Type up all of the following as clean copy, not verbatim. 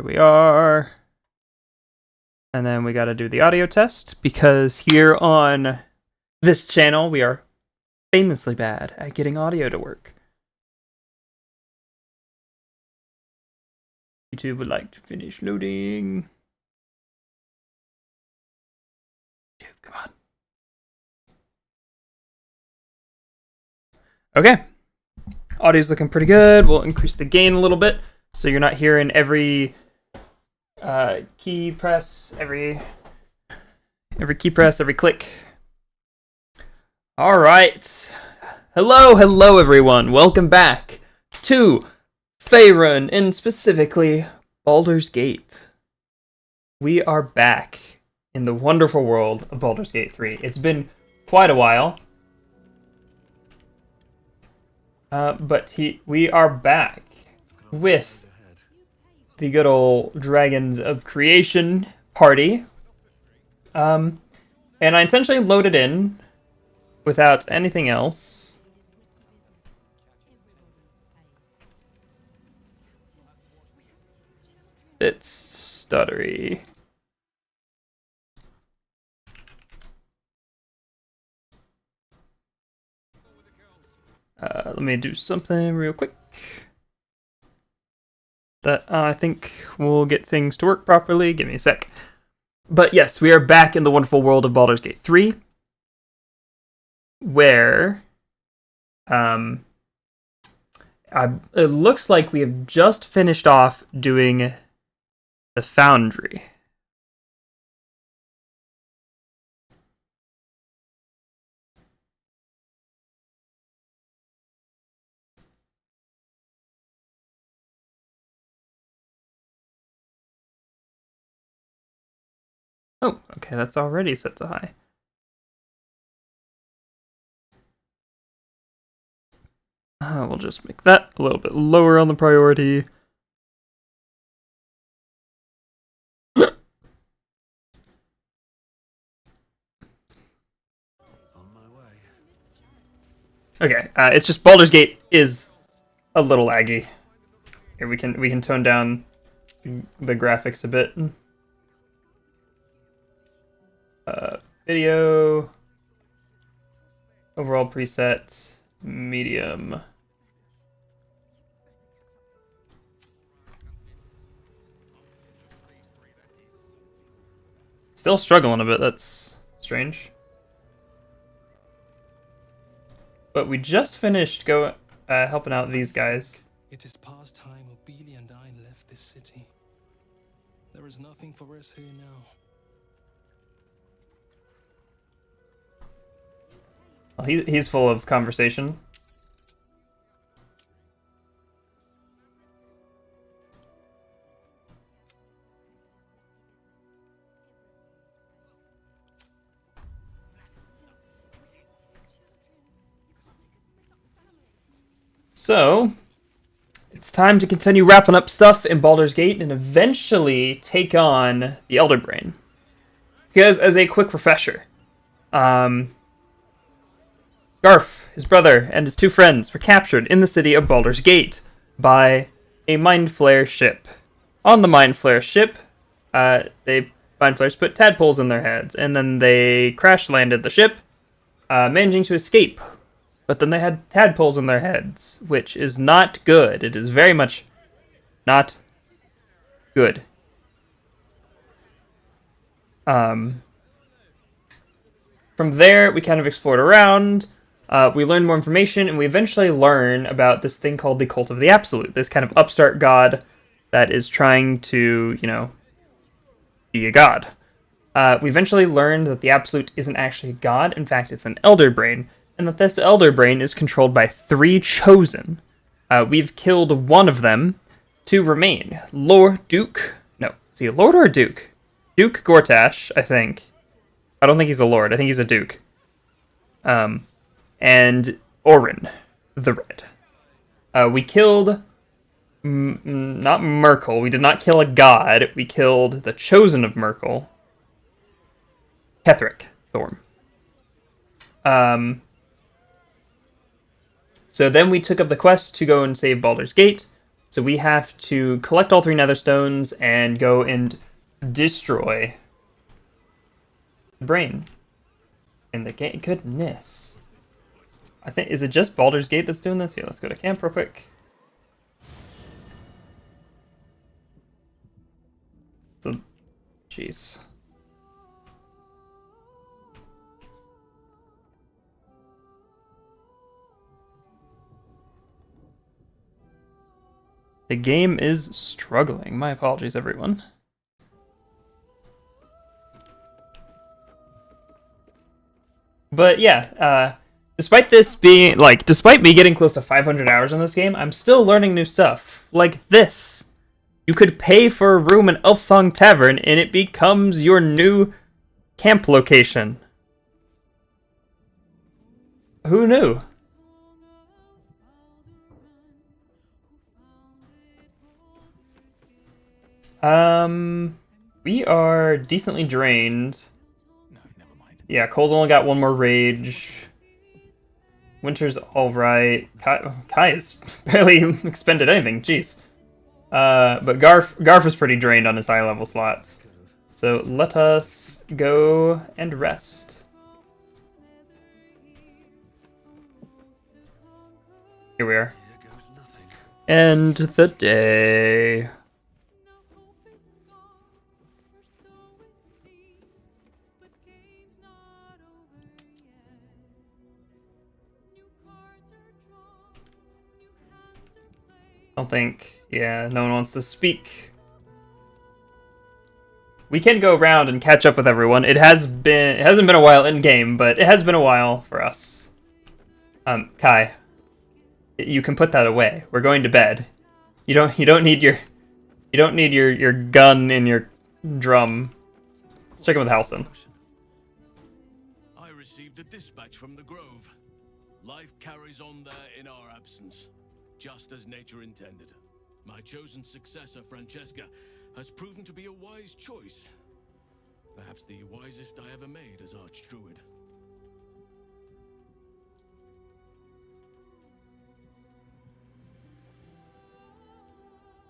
Here we are. And then we got to do the audio test because here on this channel we are famously bad at getting audio to work. YouTube would like to finish loading. Dude, come on. Okay. Audio's looking pretty good. We'll increase the gain a little bit so you're not hearing every key press, every key press, every click. All right. Hello everyone. Welcome back to Faerun, and specifically Baldur's Gate. We are back in the wonderful world of Baldur's Gate 3. It's been quite a while. But we are back with the good old Dragons of Creation party. And I intentionally loaded in without anything else. It's stuttery. Let me do something real quick that I think will get things to work properly. Give me a sec. But yes, we are back in the wonderful world of Baldur's Gate 3, where it looks like we have just finished off doing the Foundry. Oh, okay, that's already set to high. We'll just make that a little bit lower on the priority. Okay, it's just Baldur's Gate is a little laggy. Here we can tone down the graphics a bit. Video, overall preset, medium. Still struggling a bit, that's strange. But we just finished helping out these guys. It is past time Obelia and I left this city. There is nothing for us here now. Well, he's full of conversation. So, it's time to continue wrapping up stuff in Baldur's Gate and eventually take on the Elder Brain. Because, as a quick refresher, Garf, his brother, and his two friends were captured in the city of Baldur's Gate by a Mind Flayer ship. On the Mind Flayer ship, Mind Flayers put tadpoles in their heads, and then they crash-landed the ship, managing to escape. But then they had tadpoles in their heads, which is not good. It is very much not good. From there, we kind of explored around. We learned more information, and we eventually learn about this thing called the Cult of the Absolute, this kind of upstart god that is trying to, be a god. We eventually learned that the Absolute isn't actually a god. In fact, it's an Elder Brain, and that this Elder Brain is controlled by 3 Chosen. We've killed one of them. 2 remain. Duke? No, is he a Lord or a Duke? Duke Gortash, I think. I don't think he's a Lord. I think he's a Duke. And Orin, the Red. We killed... not Merkel. We did not kill a god. We killed the Chosen of Merkel. Ketheric Thorm. So then we took up the quest to go and save Baldur's Gate. So we have to collect all 3 nether stones and go and destroy the brain in the game. Goodness. I think, is it just Baldur's Gate that's doing this? Yeah, let's go to camp real quick. So, jeez. The game is struggling. My apologies, everyone. But yeah, despite this being, like, despite me getting close to 500 hours in this game, I'm still learning new stuff. Like this. You could pay for a room in Elfsong Tavern and it becomes your new camp location. Who knew? We are decently drained. No, never mind. Yeah, Cole's only got 1 more rage. Winter's alright. Kai has barely expended anything, jeez. But Garf is pretty drained on his high level slots. So let us go and rest. Here we are. Here goes nothing. End the day. I don't think, yeah, no one wants to speak. We can go around and catch up with everyone. It hasn't been a while in game, but it has been a while for us. Kai, you can put that away. We're going to bed. You don't need your gun in your drum. Let's check in with Halson. I received a dispatch from the Grove. Life carries on there in our absence, just as nature intended. My chosen successor, Francesca, has proven to be a wise choice. Perhaps the wisest I ever made as Archdruid.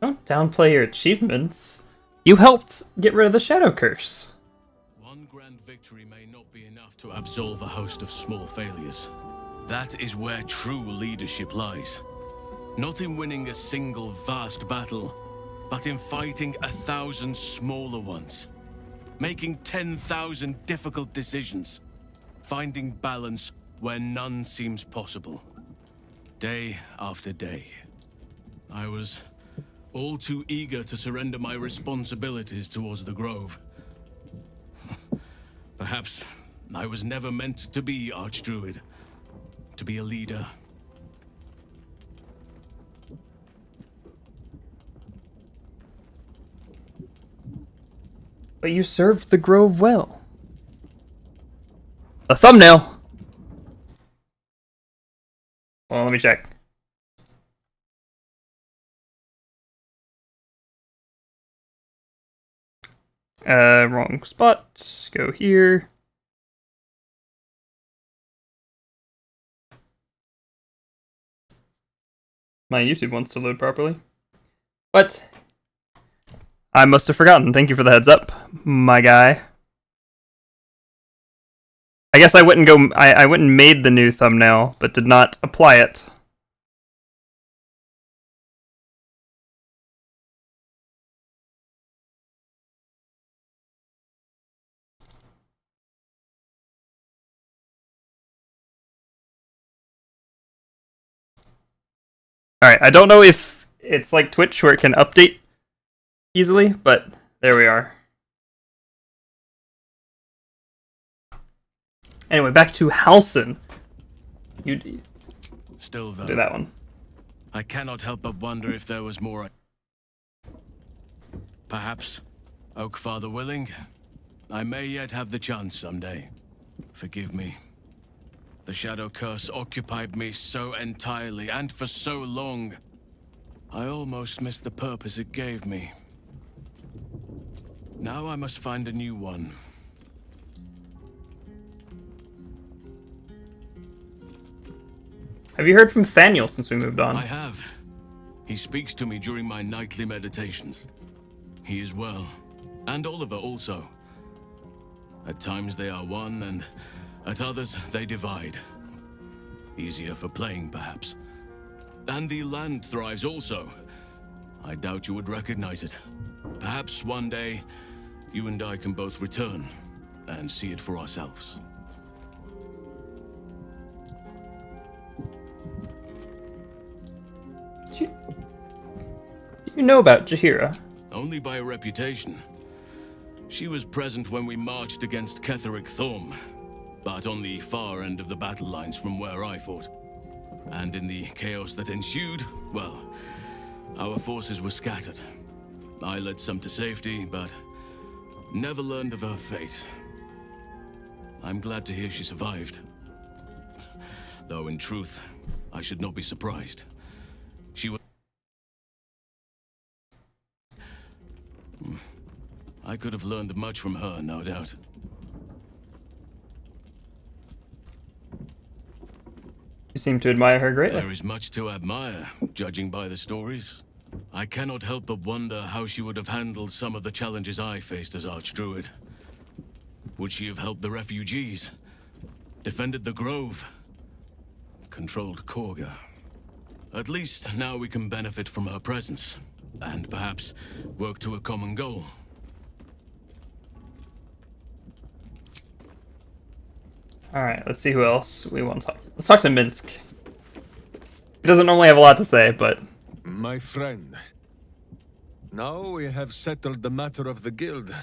Don't downplay your achievements. You helped get rid of the Shadow Curse. One grand victory may not be enough to absolve a host of small failures. That is where true leadership lies. Not in winning a single vast battle, but in fighting 1,000 smaller ones. Making 10,000 difficult decisions. Finding balance where none seems possible. Day after day. I was all too eager to surrender my responsibilities towards the Grove. Perhaps I was never meant to be Archdruid. To be a leader. But you served the Grove well. A thumbnail! Well, let me check. Wrong spot. Go here. My YouTube wants to load properly. But I must have forgotten. Thank you for the heads up, my guy. I guess I went and made the new thumbnail, but did not apply it. Alright, I don't know if it's like Twitch where it can update easily, but there we are. Anyway, back to Halson. You Still though, do that one. I cannot help but wonder if there was more. Perhaps, Oakfather willing, I may yet have the chance someday. Forgive me. The Shadow Curse occupied me so entirely and for so long. I almost missed the purpose it gave me. Now I must find a new one. Have you heard from Thaniel since we moved on? I have. He speaks to me during my nightly meditations. He is well, and Oliver also. At times they are one, and at others they divide. Easier for playing, perhaps. And the land thrives also. I doubt you would recognize it. Perhaps one day, you and I can both return and see it for ourselves. Do you know about Jaheira? Only by reputation. She was present when we marched against Ketheric Thorm, but on the far end of the battle lines from where I fought. And in the chaos that ensued, well, our forces were scattered. I led some to safety, but never learned of her fate. I'm glad to hear she survived. Though in truth, I should not be surprised. She was... I could have learned much from her, no doubt. You seem to admire her greatly. There is much to admire, judging by the stories. I cannot help but wonder how she would have handled some of the challenges I faced as Archdruid. Would she have helped the refugees? Defended the Grove? Controlled Korga? At least now we can benefit from her presence, and perhaps work to a common goal. Alright, let's see who else we want to talk to. Let's talk to Minsk. He doesn't normally have a lot to say, but... My friend, now we have settled the matter of the guild.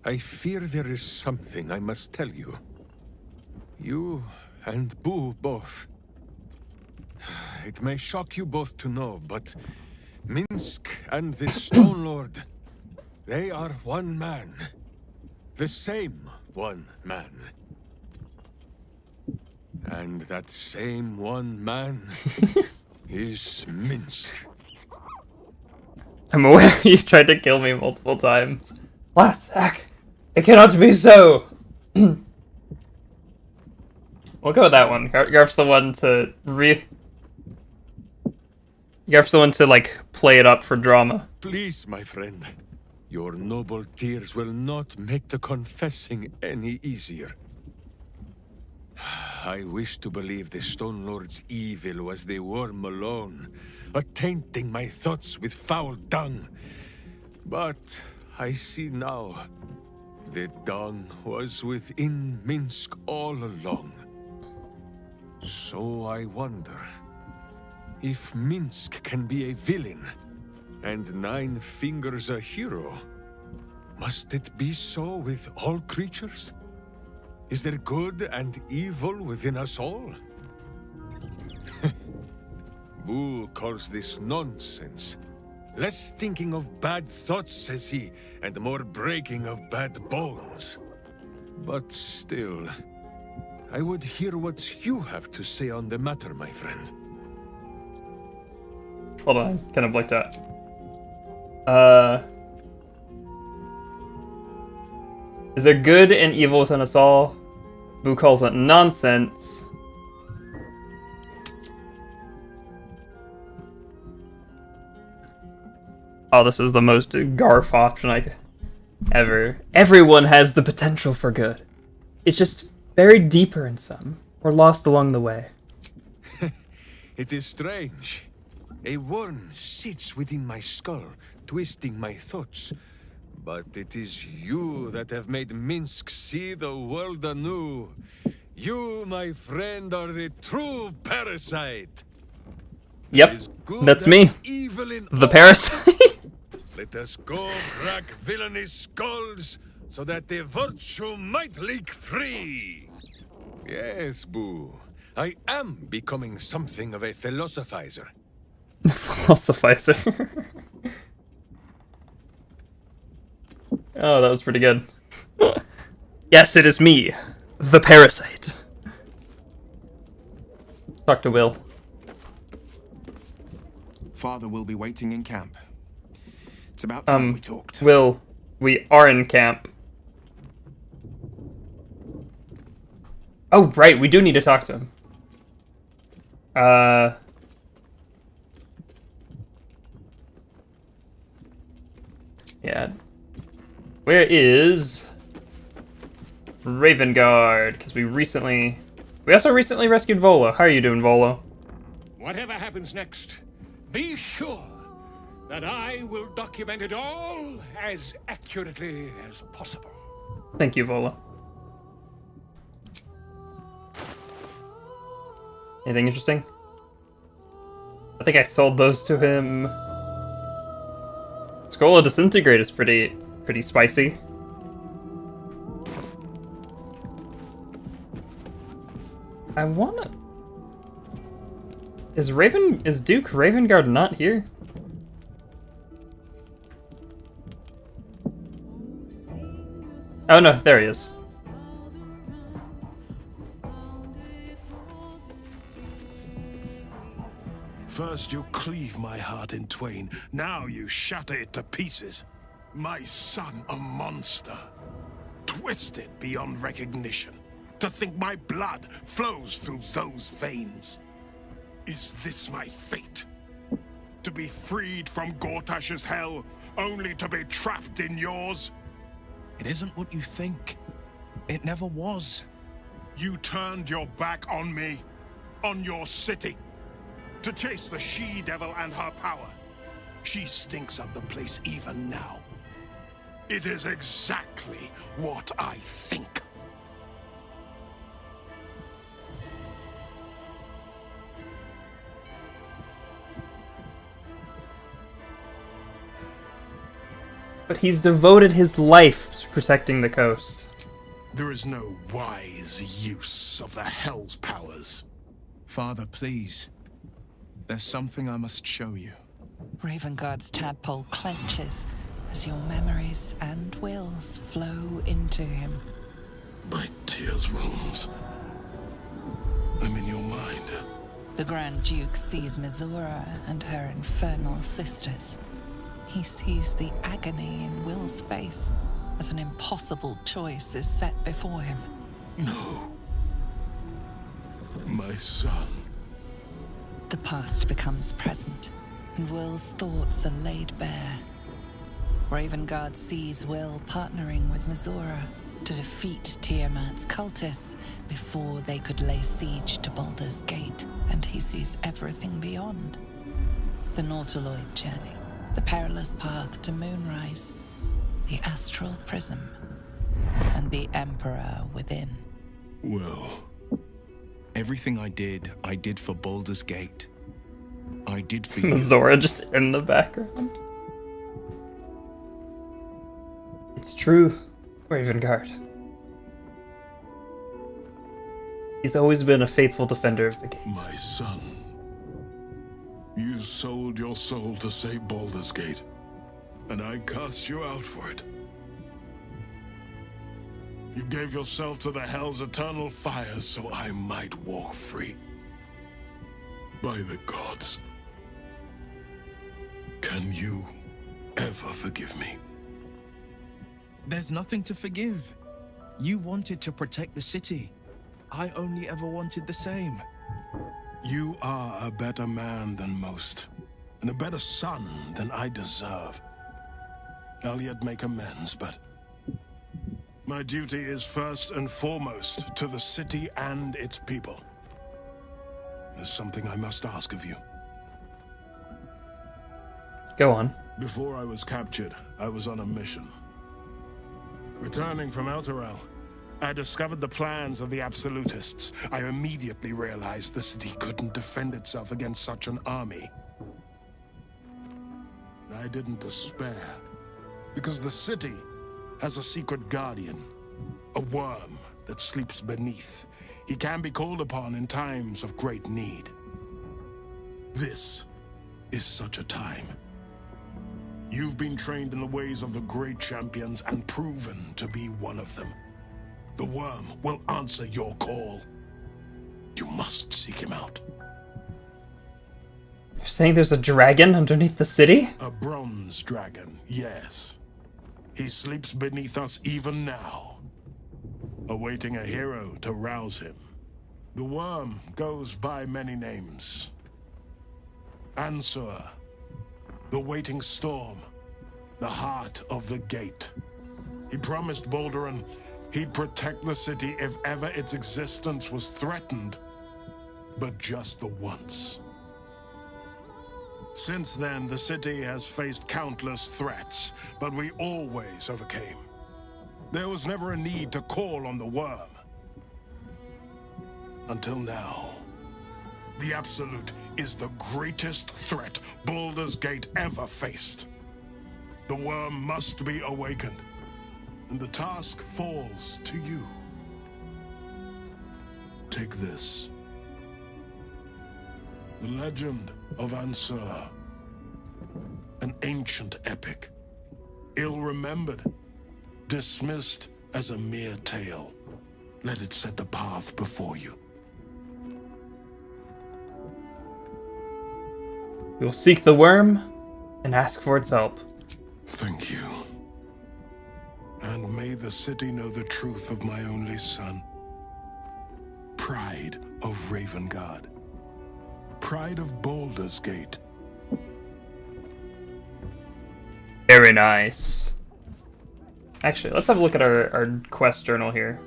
I fear there is something I must tell you. You and Boo both. It may shock you both to know, but Minsk and the Stone Lord, they are one man. The same one man. And that same one man is Minsk. I'm aware he tried to kill me multiple times. Lasak, it cannot be so! We'll go with that one. Garf's the one to Garf's the one to, like, play it up for drama. Please, my friend. Your noble tears will not make the confessing any easier. I wish to believe the Stone Lord's evil was the worm alone, tainting my thoughts with foul dung. But I see now, the dung was within Minsk all along. So I wonder, if Minsk can be a villain, and Nine Fingers a hero, must it be so with all creatures? Is there good and evil within us all? Boo calls this nonsense. Less thinking of bad thoughts, says he, and more breaking of bad bones. But still, I would hear what you have to say on the matter, my friend. Hold on, kind of like that. Is there good and evil within us all? Boo calls it nonsense. Oh, this is the most Garf option ever. Everyone has the potential for good. It's just buried deeper in some, or lost along the way. It is strange. A worm sits within my skull, twisting my thoughts. But it is you that have made Minsk see the world anew. You, my friend, are the true parasite. Yep, that's me. The parasite. Let us go crack villainy skulls, so that the virtue might leak free. Yes, Boo. I am becoming something of a philosophizer. Philosophizer. Oh, that was pretty good. Yes, it is me, the parasite. Talk to Will. Father will be waiting in camp. It's about time we talked. Will, we are in camp. Oh, right, we do need to talk to him. Yeah. Where is Ravengard? Because we also recently rescued Volo. How are you doing, Volo? Whatever happens next, be sure that I will document it all as accurately as possible. Thank you, Volo. Anything interesting? I think I sold those to him. Scroll of Disintegrate is pretty spicy. I wanna... Is Duke Ravengard not here? Oh no, there he is. First you cleave my heart in twain, now you shatter it to pieces. My son, a monster. Twisted beyond recognition. To think my blood flows through those veins. Is this my fate? To be freed from Gortash's hell, only to be trapped in yours? It isn't what you think. It never was. You turned your back on me, on your city, to chase the she-devil and her power. She stinks up the place even now. It is exactly what I think. But he's devoted his life to protecting the coast. There is no wise use of the Hell's powers. Father, please. There's something I must show you. Ravengard's tadpole clenches as your memories and wills flow into him. My tears rooms. I'm in your mind. The Grand Duke sees Mizora and her infernal sisters. He sees the agony in Will's face as an impossible choice is set before him. No. My son. The past becomes present, and Will's thoughts are laid bare. Ravengard sees Will partnering with Mizora to defeat Tiamat's cultists before they could lay siege to Baldur's Gate, and he sees everything beyond. The Nautiloid journey, the perilous path to Moonrise, the astral prism, and the Emperor within. Well, Everything I did for Baldur's Gate. I did for you. Zora just in the background. It's true, Ravengard. He's always been a faithful defender of the gate. my son. You sold your soul to save Baldur's Gate, and I cast you out for it. You gave yourself to the Hell's eternal fire so I might walk free. By the gods. Can you ever forgive me? There's nothing to forgive. You wanted to protect the city. I only ever wanted the same. You are a better man than most, and a better son than I deserve. I'll yet make amends, but my duty is first and foremost to the city and its people. There's something I must ask of you. Go on. Before I was captured, I was on a mission. Returning from Elturel, I discovered the plans of the Absolutists. I immediately realized the city couldn't defend itself against such an army. I didn't despair, because the city has a secret guardian, a worm that sleeps beneath. He can be called upon in times of great need. This is such a time. You've been trained in the ways of the great champions and proven to be one of them. The worm will answer your call. You must seek him out. You're saying there's a dragon underneath the city? A bronze dragon, yes. He sleeps beneath us even now, awaiting a hero to rouse him. The worm goes by many names. Ansur, the waiting storm, the heart of the gate. He promised Baldur he'd protect the city if ever its existence was threatened, but just the once. Since then, the city has faced countless threats, but we always overcame. There was never a need to call on the worm. Until now. The Absolute is the greatest threat Baldur's Gate ever faced. The worm must be awakened, and the task falls to you. Take this. The Legend of Ansur. An ancient epic. Ill-remembered. Dismissed as a mere tale. Let it set the path before you. We will seek the worm and ask for its help. Thank you. And may the city know the truth of my only son. Pride of Ravengard. Pride of Baldur's Gate. Very nice. Actually, let's have a look at our quest journal here.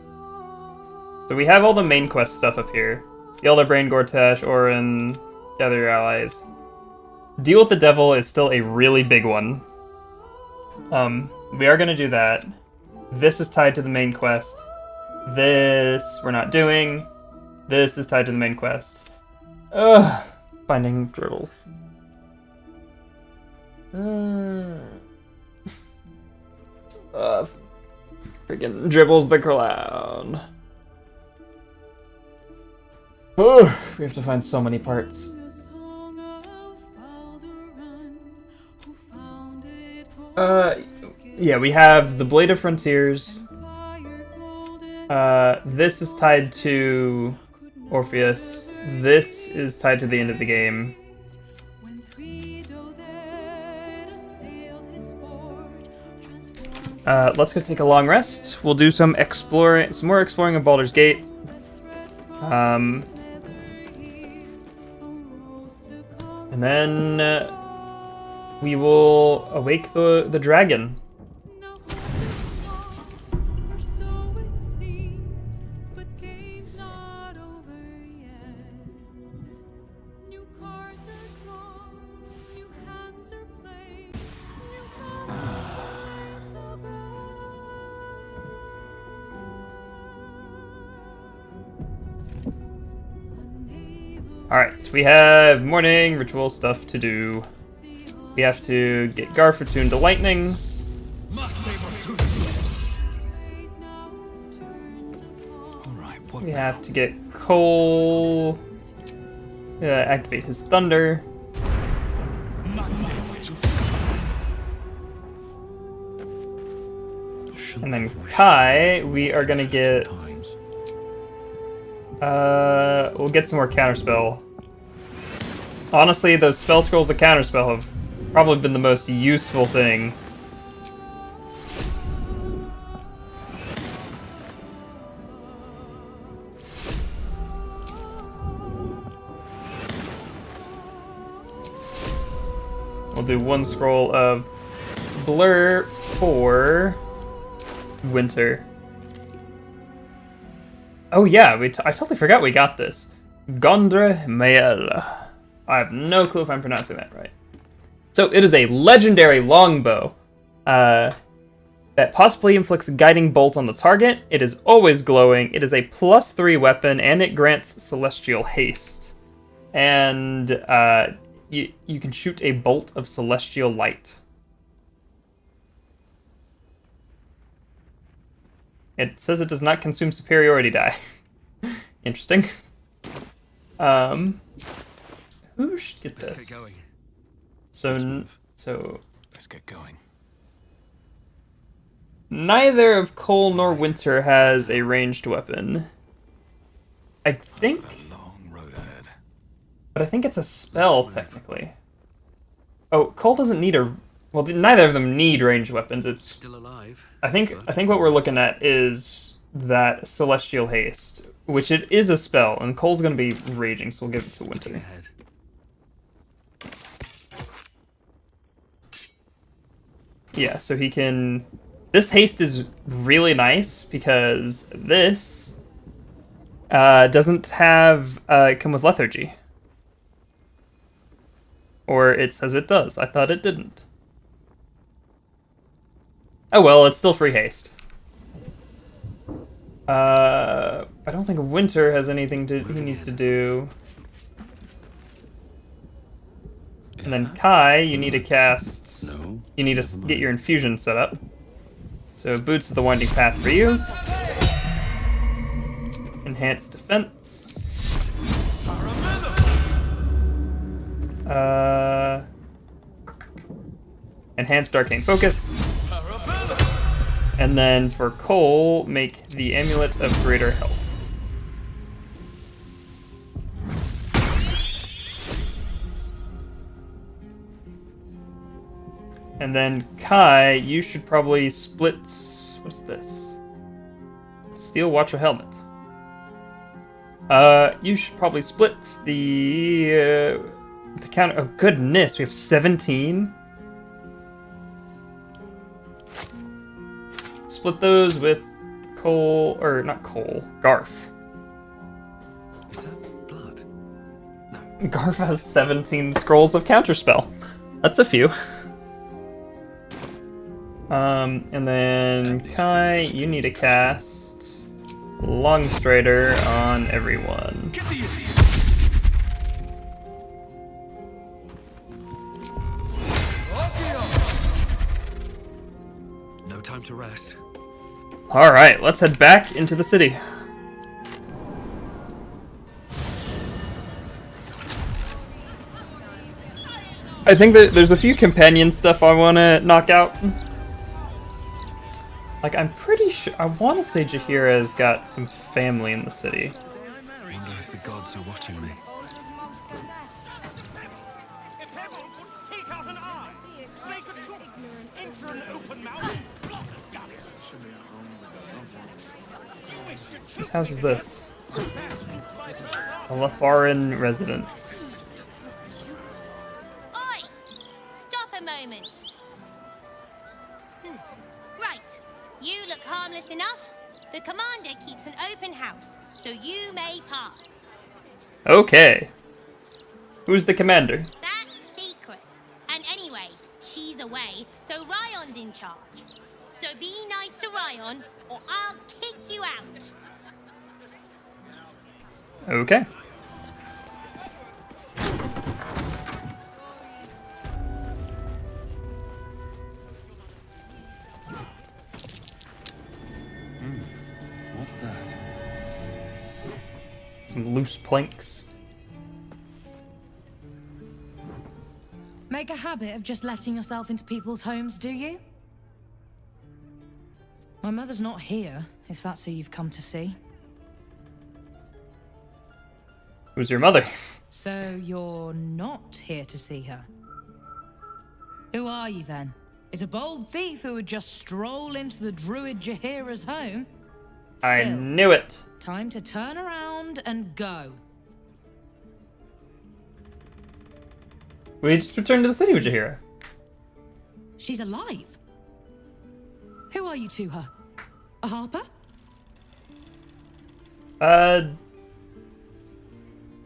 So we have all the main quest stuff up here. Yelder Brain, Gortash, Orin, gather your allies. Deal with the devil is still a really big one. We are going to do that. This is tied to the main quest. This we're not doing. This is tied to the main quest. Ugh. Finding dribbles. Freaking Dribbles the clown. We have to find so many parts. Yeah, we have the Blade of Frontiers. This is tied to Orpheus. This is tied to the end of the game. Let's go take a long rest. We'll do some more exploring of Baldur's Gate. And then we will awake the dragon. Alright, so we have morning ritual stuff to do. We have to get Garf attuned to lightning. We have to get Cole activate his thunder. And then Kai, we are gonna get we'll get some more counterspell. Honestly, those spell scrolls of counterspell have probably been the most useful thing. We'll do one scroll of Blur for Winter. Oh yeah, I totally forgot we got this. Gondre Mael. I have no clue if I'm pronouncing that right. So it is a legendary longbow that possibly inflicts a guiding bolt on the target. It is always glowing. It is a +3 weapon, and it grants celestial haste. And you can shoot a bolt of celestial light. It says it does not consume superiority die. Interesting. Who should get this? Let's get going. So Let's get going. neither of Cole nor Winter has a ranged weapon. I think, A long road ahead. but I think it's a spell technically. Oh, Cole doesn't need a. Well, neither of them need ranged weapons. It's. Still alive. I think what we're looking at is that celestial haste, which it is a spell, and Cole's gonna be raging, so we'll give it to Looking Winter. ahead. Yeah, so he can... This haste is really nice because this doesn't have come with lethargy. Or it says it does. I thought it didn't. Oh well, it's still free haste. I don't think Winter has anything he needs to do. And then Kai, you need to cast... No. You need to get your infusion set up. So Boots of the Winding Path for you. Enhanced defense. Enhanced arcane focus. And then for Cole, make the Amulet of Greater Health. And then Kai, you should probably split... What's this? Steel Watcher Helmet. You should probably split the counter... Oh, goodness, we have 17? Split those with Cole... Or, not Cole. Garth. Is that blood? Garth has 17 scrolls of counterspell. That's a few. And then Kai, you need to cast Longstrider on everyone. No time to rest. Alright, let's head back into the city. I think that there's a few companion stuff I want to knock out. Like, I'm pretty sure... I want to say Jaheira's got some family in the city. I wonder if the gods are watching me. Whose house is this? A Faerun residence. Oi! Stop a moment. Right. You look harmless enough. The commander keeps an open house, so you may pass. Okay. Who's the commander? That's secret. And anyway, she's away, so Ryan's in charge. So be nice to Ryan, or I'll kick you out. Okay. What's that? Some loose planks. Make a habit of just letting yourself into people's homes, do you? My mother's not here, if that's who you've come to see. Who's your mother? So you're not here to see her? Who are you then? Is a bold thief who would just stroll into the druid Jaheira's home? I Still, knew it. time to turn around and go. We just returned to the city with Jaheira. She's alive? Who are you to her? A harper?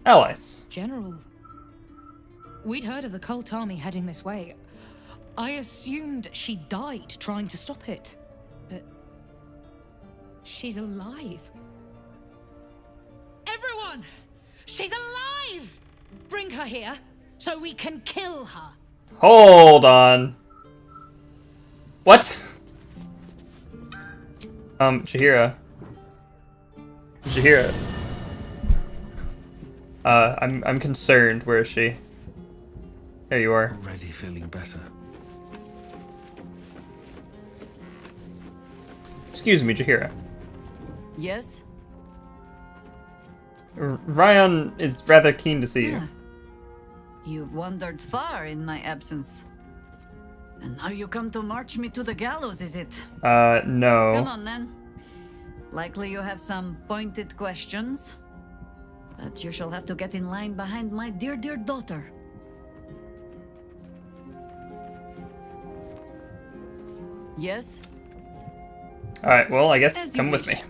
Allies. General. We'd heard of the cult army heading this way. I assumed she died trying to stop it. But she's alive. Everyone! She's alive! Bring her here so we can kill her. Hold on. What? Jaheira. Jaheira. I'm concerned. Where is she? There you are. Already feeling better. Excuse me, Jaheira. Yes? Ryan is rather keen to see you. Ah. You've wandered far in my absence. And now you come to march me to the gallows, is it? No. Come on, then. Likely you have some pointed questions. But you shall have to get in line behind my dear, dear daughter. Yes? Alright, well, I guess As you come with me. wish.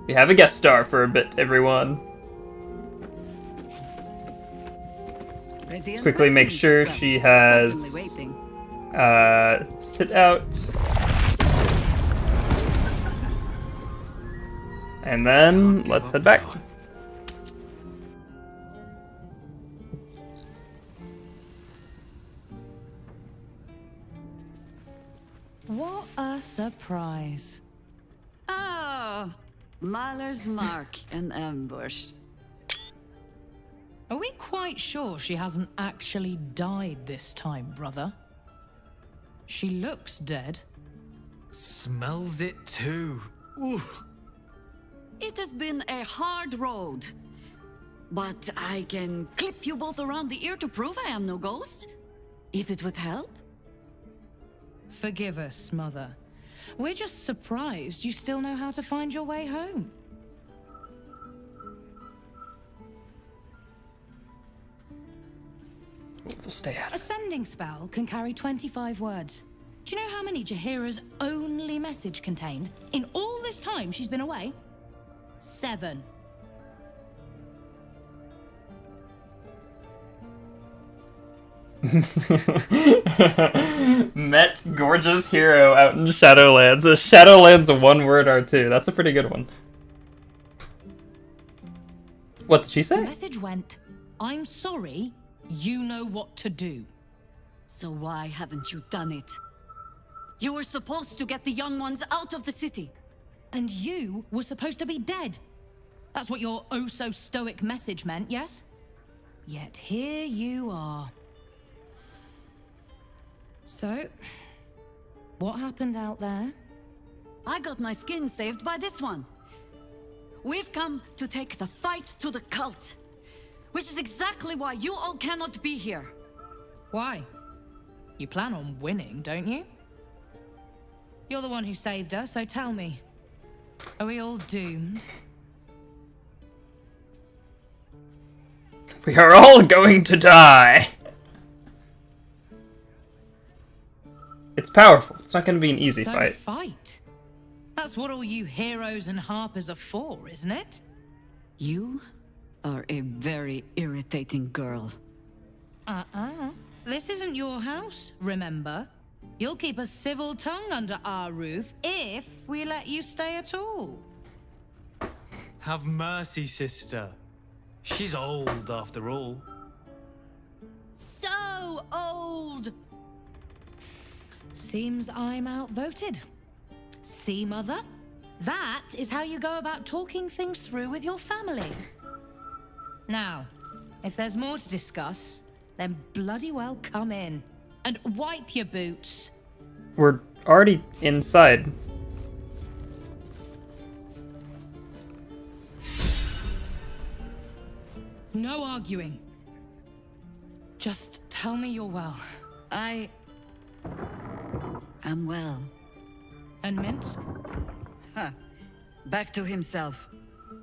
We have a guest star for a bit, everyone. Ready and Quickly make waiting. sure Well, she has certainly waiting. sit out. And then let's head back. What a surprise. Oh, Mahler's mark, an ambush. Are we quite sure she hasn't actually died this time, brother? She looks dead. Smells it too. Ooh. It has been a hard road. But I can clip you both around the ear to prove I am no ghost. If it would help. Forgive us, Mother. We're just surprised you still know how to find your way home. We'll stay out. A sending spell can carry 25 words. Do you know how many Jaheira's only message contained in all this time she's been away? 7. Met gorgeous hero out in Shadowlands. A Shadowlands one word R2. That's a pretty good one. What did she The say? message went, I'm sorry, you know what to do. So why haven't you done it? You were supposed to get the young ones out of the city. And you were supposed to be dead. That's what your oh-so-stoic message meant, yes? Yet here you are. So, what happened out there? I got my skin saved by this one. We've come to take the fight to the cult. Which is exactly why you all cannot be here. Why? You plan on winning, don't you? You're the one who saved her, so tell me. Are we all doomed? We are all going to die. It's powerful. It's not going to be an easy So fight. fight. That's what all you heroes and harpers are for, isn't it? You are a very irritating girl. This isn't your house, remember? You'll keep a civil tongue under our roof if we let you stay at all. Have mercy, sister. She's old after all. So old! Seems I'm outvoted. See, Mother? That is how you go about talking things through with your family. Now, if there's more to discuss, then bloody well come in. And wipe your boots. We're already inside. No arguing. Just tell me you're well. I am well. And Minsk? Huh. Back to himself,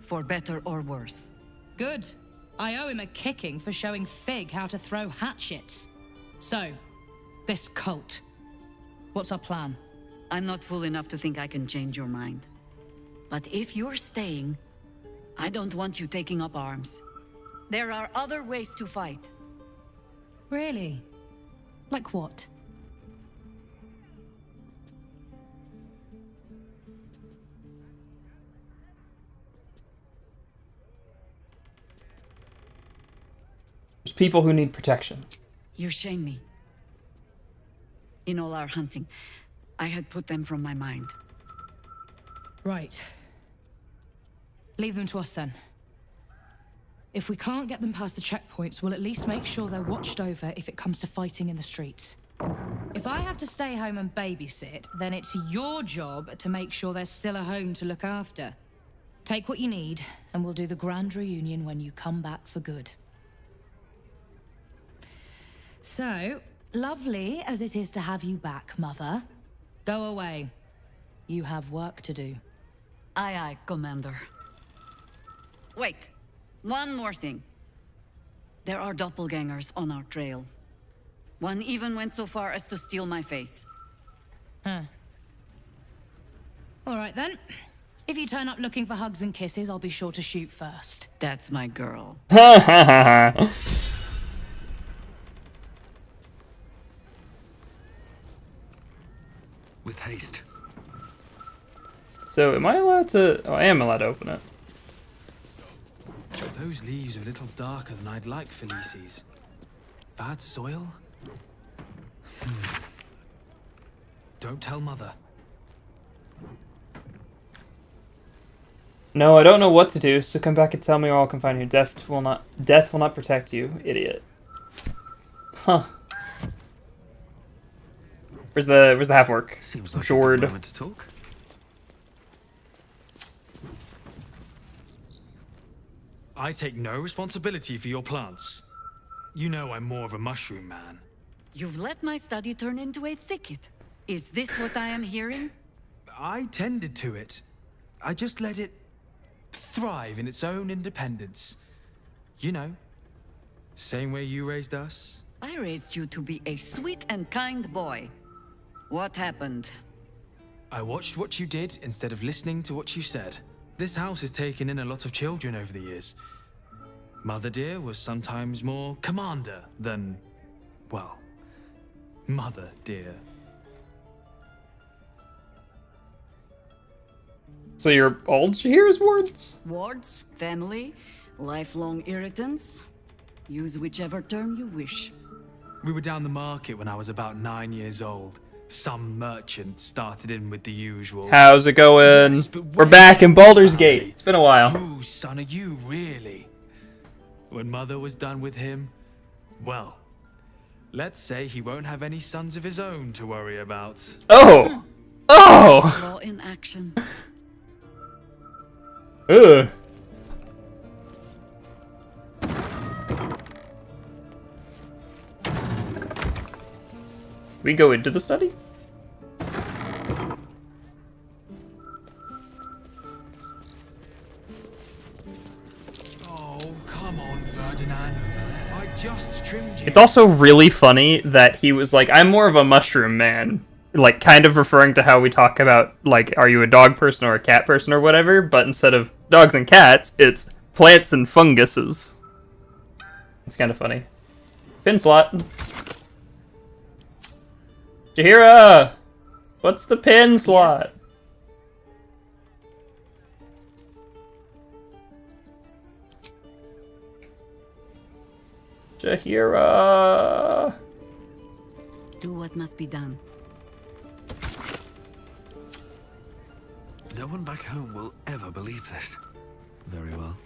for better or worse. Good. I owe him a kicking for showing Fig how to throw hatchets. So, this cult. What's our plan? I'm not fool enough to think I can change your mind. But if you're staying, I don't want you taking up arms. There are other ways to fight. Really? Like what? There's people who need protection. You shame me. In all our hunting, I had put them from my mind. Right. Leave them to us then. If we can't get them past the checkpoints, we'll at least make sure they're watched over if it comes to fighting in the streets. If I have to stay home and babysit, then it's your job to make sure there's still a home to look after. Take what you need, and we'll do the grand reunion when you come back for good. So, lovely as it is to have you back, Mother. Go away. You have work to do. Aye, aye, Commander. Wait. One more thing. There are doppelgangers on our trail. One even went so far as to steal my face. Huh. All right then. If you turn up looking for hugs and kisses, I'll be sure to shoot first. That's my girl. With haste. So, am I allowed to... Oh, I am allowed to open it. Those leaves are a little darker than I'd like, Felices. Bad soil? Don't tell Mother. No, I don't know what to do, so come back and tell me or I'll confine you. Death will not protect you, idiot. Huh. Where's the half orc? Seems like a Jord. good moment to talk. I take no responsibility for your plants. You know I'm more of a mushroom man. You've let my study turn into a thicket. Is this what I am hearing? I tended to it. I just let it thrive in its own independence. You know, same way you raised us. I raised you to be a sweet and kind boy. What happened? I watched what you did instead of listening to what you said. This house has taken in a lot of children over the years. Mother dear was sometimes more commander than, well, mother dear. So you're all Jahira's wards? Wards, family, lifelong irritants. Use whichever term you wish. We were down the market when I was about 9 years old. Some merchant started in with the usual. How's it going? Yes, but We're where's back in your Baldur's family? Gate. It's been a while. Whose son are you, really? When Mother was done with him, well, let's say he won't have any sons of his own to worry about. Oh! Oh! Law in action. Ugh. We go into the study? Oh, come on, Ferdinand. I just trimmed you. It's also really funny that he was like, I'm more of a mushroom man. Like, kind of referring to how we talk about, like, are you a dog person or a cat person or whatever, but instead of dogs and cats, it's plants and funguses. It's kind of funny. Pin slot. Jahira! What's the pin slot? Yes. Jahira! Do what must be done. No one back home will ever believe this. Very well.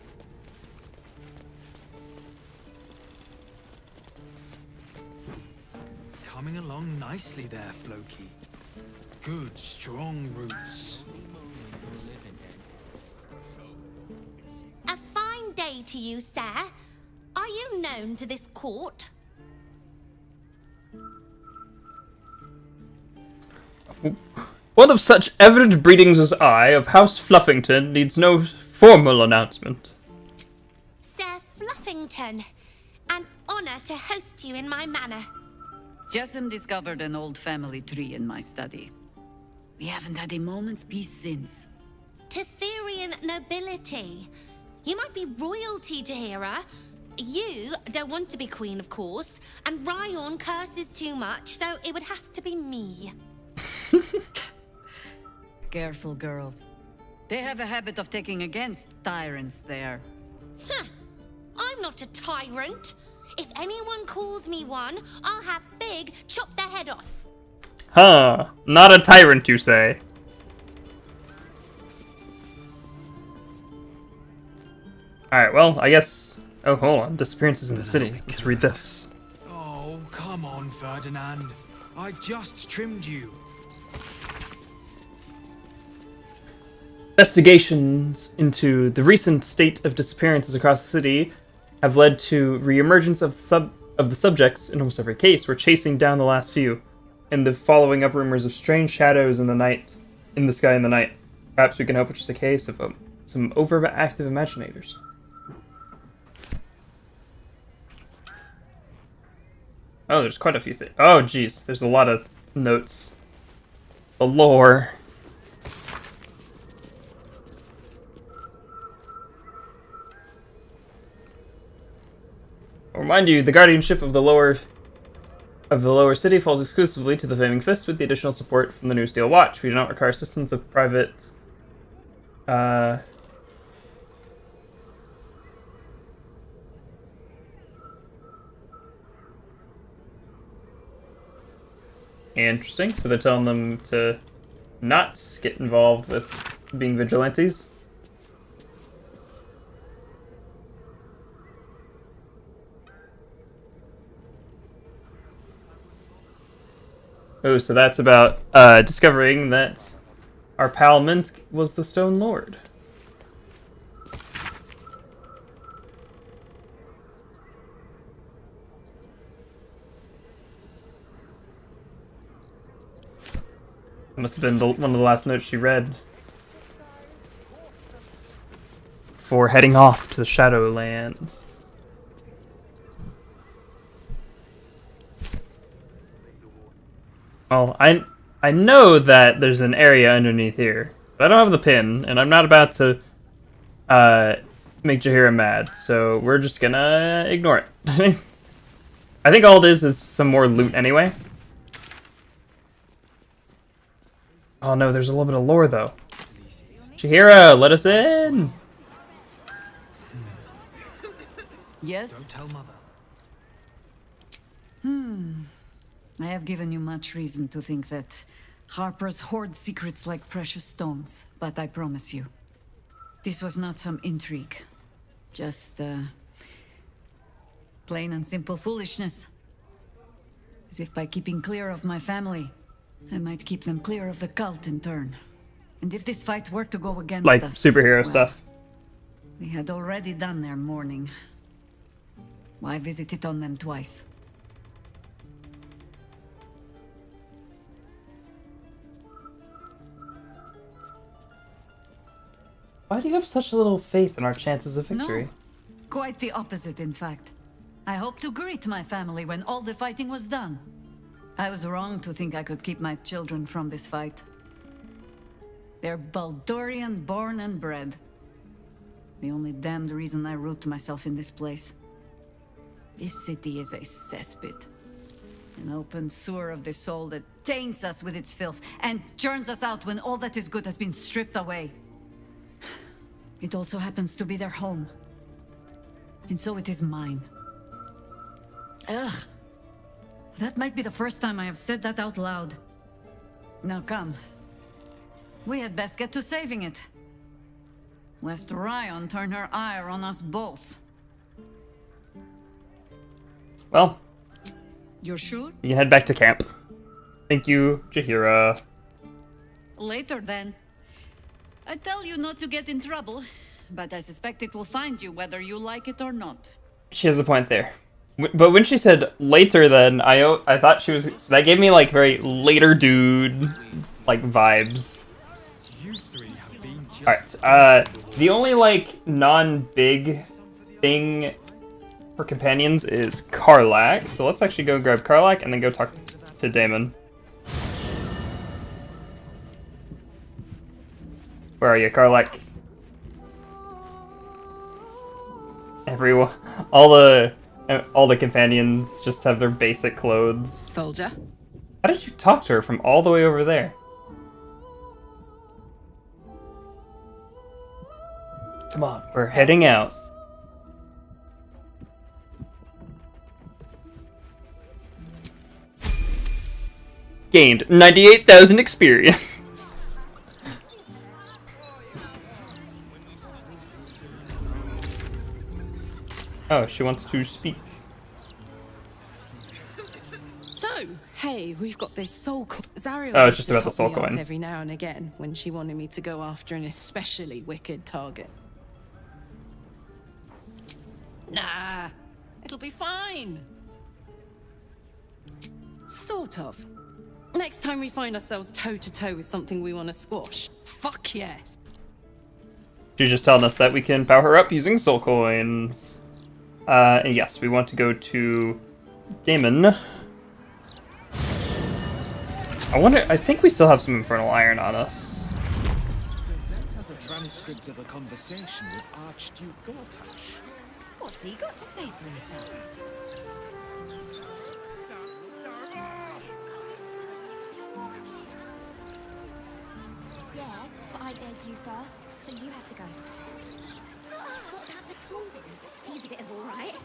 Coming along nicely there, Floki. Good, strong roots. A fine day to you, sir. Are you known to this court? One of such evident breedings as I, of House Fluffington, needs no formal announcement. Sir Fluffington, an honor to host you in my manor. Jessamine discovered an old family tree in my study. We haven't had a moment's peace since. Tetherian nobility. You might be royalty, Jahira. You don't want to be queen, of course, and Ryon curses too much, so it would have to be me. Careful, girl. They have a habit of taking against tyrants there. Huh. I'm not a tyrant. If anyone calls me one, I'll have Fig chop their head off. Huh. Not a tyrant, you say? Alright, well, I guess... Oh, hold on. Disappearances in the city. Let's read this. Oh, come on, Ferdinand. I just trimmed you. Investigations into the recent state of disappearances across the city have led to reemergence of the subjects in almost every case. We're chasing down the last few, and the following up rumors of strange shadows in the sky in the night. Perhaps we can hope it's just a case of some overactive imaginators. Oh, there's quite a few things. Oh, jeez, there's a lot of notes. The lore. remind you, the guardianship of the lower city falls exclusively to the Flaming Fist with the additional support from the New Steel Watch. We do not require assistance of private interesting. So they're telling them to not get involved with being vigilantes. Oh, so that's about discovering that our pal Minsk was the Stone Lord. Must have been one of the last notes she read before heading off to the Shadowlands. Well, I know that there's an area underneath here, but I don't have the pin, and I'm not about to make Jaheira mad, so we're just gonna ignore it. I think all it is some more loot anyway. Oh no, there's a little bit of lore though. Jaheira, let us in! Yes? Don't tell Mother. I have given you much reason to think that Harper's hoard secrets like precious stones, but I promise you, this was not some intrigue. Just, plain and simple foolishness. As if by keeping clear of my family, I might keep them clear of the cult in turn. And if this fight were to go against like us... superhero well, stuff. We had already done their mourning. Why visit it on them twice? Why do you have such little faith in our chances of victory? No, quite the opposite, in fact. I hoped to greet my family when all the fighting was done. I was wrong to think I could keep my children from this fight. They're Baldurian born and bred. The only damned reason I root myself in this place. This city is a cesspit. An open sewer of the soul that taints us with its filth and churns us out when all that is good has been stripped away. It also happens to be their home. And so it is mine. Ugh. That might be the first time I have said that out loud. Now come. We had best get to saving it. Lest Ryon turn her ire on us both. Well, you're sure? You can head back to camp. Thank you, Jaheira. Later then. I tell you not to get in trouble, but I suspect it will find you whether you like it or not. She has a point there. But when she said later then, I thought she was... That gave me like very later dude like vibes. Alright, the only like non-big thing for companions is Karlach. So let's actually go grab Karlach and then go talk to Damon. Where are you, Karlach? Everyone, all the companions just have their basic clothes. Soldier. How did you talk to her from all the way over there? Come on, we're heading out. Gained 98,000 experience. Oh, she wants to speak. So, hey, we've got this soul coin. Zariel Oh, it's used just to about the top soul me up coin. every now and again when she wanted me to go after an especially wicked target. Nah, it'll be fine. Sort of. Next time we find ourselves toe-to-toe with something we want to squash, fuck yes. She's just telling us that we can power her up using soul coins. And yes, we want to go to Damon. I think we still have some Infernal Iron on us. Gazette has a transcript of a conversation with Archduke Gortash. What's he got to say for himself? Yeah, but I dared you first, so you have to go. What about the tall one? He's a bit of all right.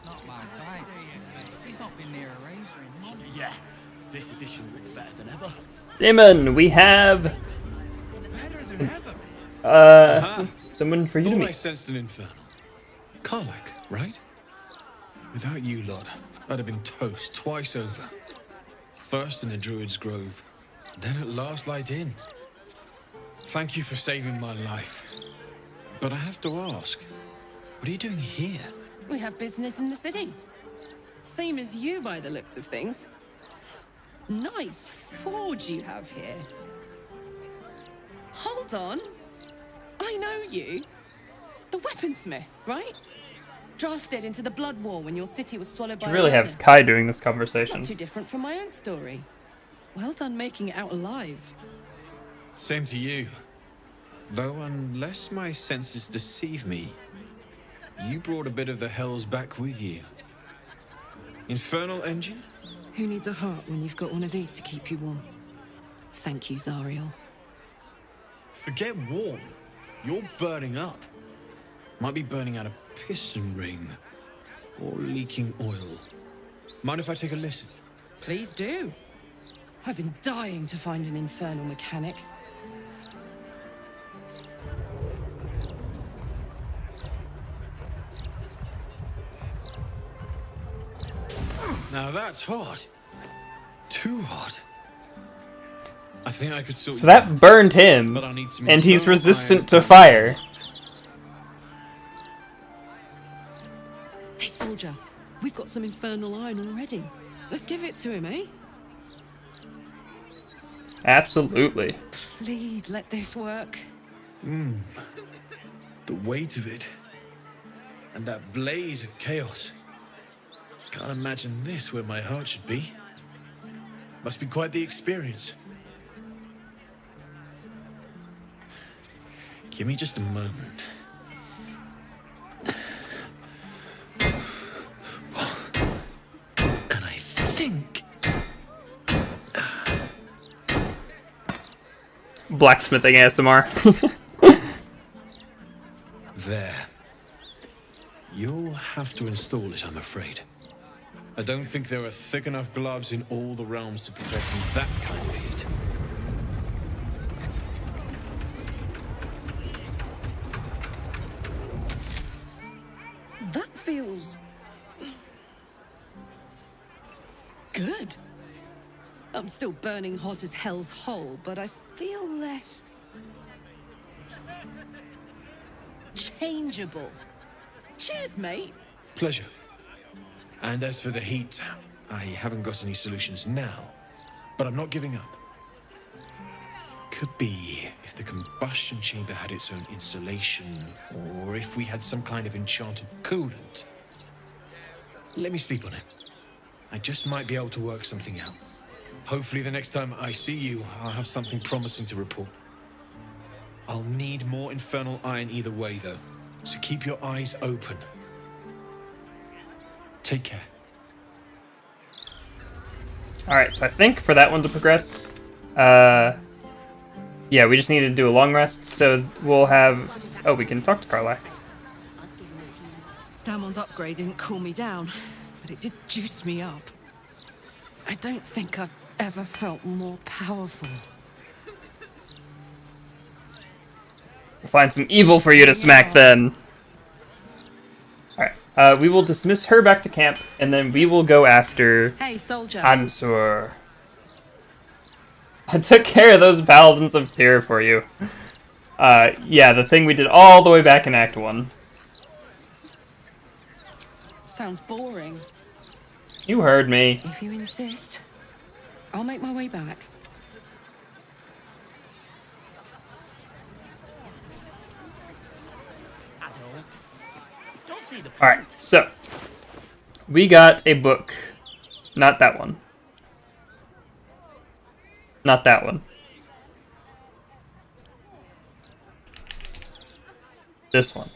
Not my type. He's not been near a razor in months. Yeah, this edition looks better than ever. Damon, we have Better than ever. someone for you to Thought I meet. sensed an infernal. Karlach, right? Without you, Lord, I'd have been toast twice over. First in the Druid's Grove, then at last light in. Thank you for saving my life. But I have to ask, what are you doing here? We have business in the city. Same as you by the looks of things. Nice forge you have here. Hold on. I know you. The weaponsmith, right? Drafted into the Blood War when your city was swallowed by You really have awareness. Kai doing this conversation. Not too different from my own story. Well done making it out alive. Same to you. Though unless my senses deceive me, you brought a bit of the hells back with you. Infernal engine? Who needs a heart when you've got one of these to keep you warm? Thank you, Zariel. Forget warm. You're burning up. Might be burning out a piston ring. Or leaking oil. Mind if I take a listen? Please do. I've been dying to find an infernal mechanic. Now that's hot. Too hot. I think I could sort So you out, that burned him, but I need some and he's infernal resistant iron to fire. Hey, soldier. We've got some infernal iron already. Let's give it to him, eh? Absolutely. Please let this work. The weight of it. And that blaze of chaos. Can't imagine this where my heart should be. Must be quite the experience. Give me just a moment. And I think... Blacksmithing ASMR. There. You'll have to install it, I'm afraid. I don't think there are thick enough gloves in all the realms to protect from that kind of heat. That feels... good. I'm still burning hot as hell's hole, but I feel less... changeable. Cheers, mate. Pleasure. And as for the heat, I haven't got any solutions now, but I'm not giving up. Could be if the combustion chamber had its own insulation, or if we had some kind of enchanted coolant. Let me sleep on it. I just might be able to work something out. Hopefully the next time I see you, I'll have something promising to report. I'll need more infernal iron either way, though, so keep your eyes open. Take care. Alright, so I think for that one to progress, yeah, we just need to do a long rest, so we'll have... Oh, we can talk to Karlach. Damon's upgrade didn't cool me down, but it did juice me up. I don't think I've ever felt more powerful. We'll find some evil for you to smack then. Alright, we will dismiss her back to camp, and then we will go after Hey, soldier. Ansur. I took care of those Paladins of Tyr for you. Yeah, the thing we did all the way back in Act 1. Sounds boring. You heard me. If you insist, I'll make my way back. Alright, so we got a book. Not that one. Not that one. This one.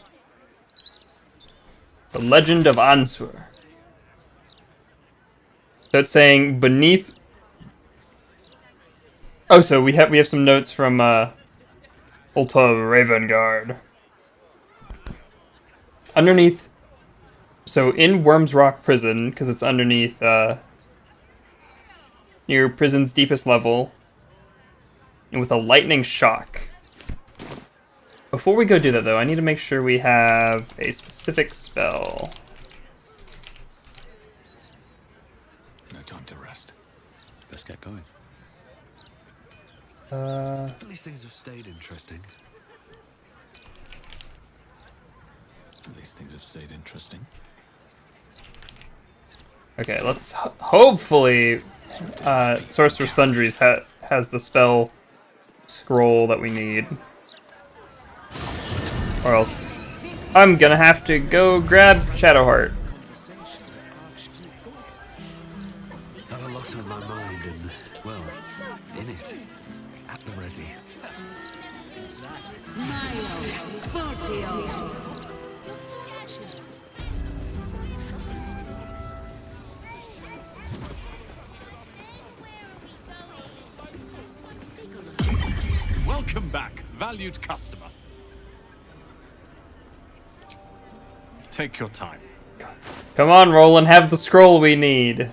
The Legend of Ansur. So it's saying beneath. Oh, so we have some notes from Ulta Ravengard. Underneath. So in Worm's Rock Prison, because it's underneath near prison's deepest level, and with a lightning shock. Before we go do that though, I need to make sure we have a specific spell. No time to rest. Let's get going. At least things have stayed interesting. At least things have stayed interesting. Okay, let's hopefully Sorcerer Sundries has the spell scroll that we need. Or else I'm gonna have to go grab Shadowheart. Have a lot on my mind and, well, in it. At the ready. Welcome back, valued customer. Take your time. Come on, Roland, have the scroll we need.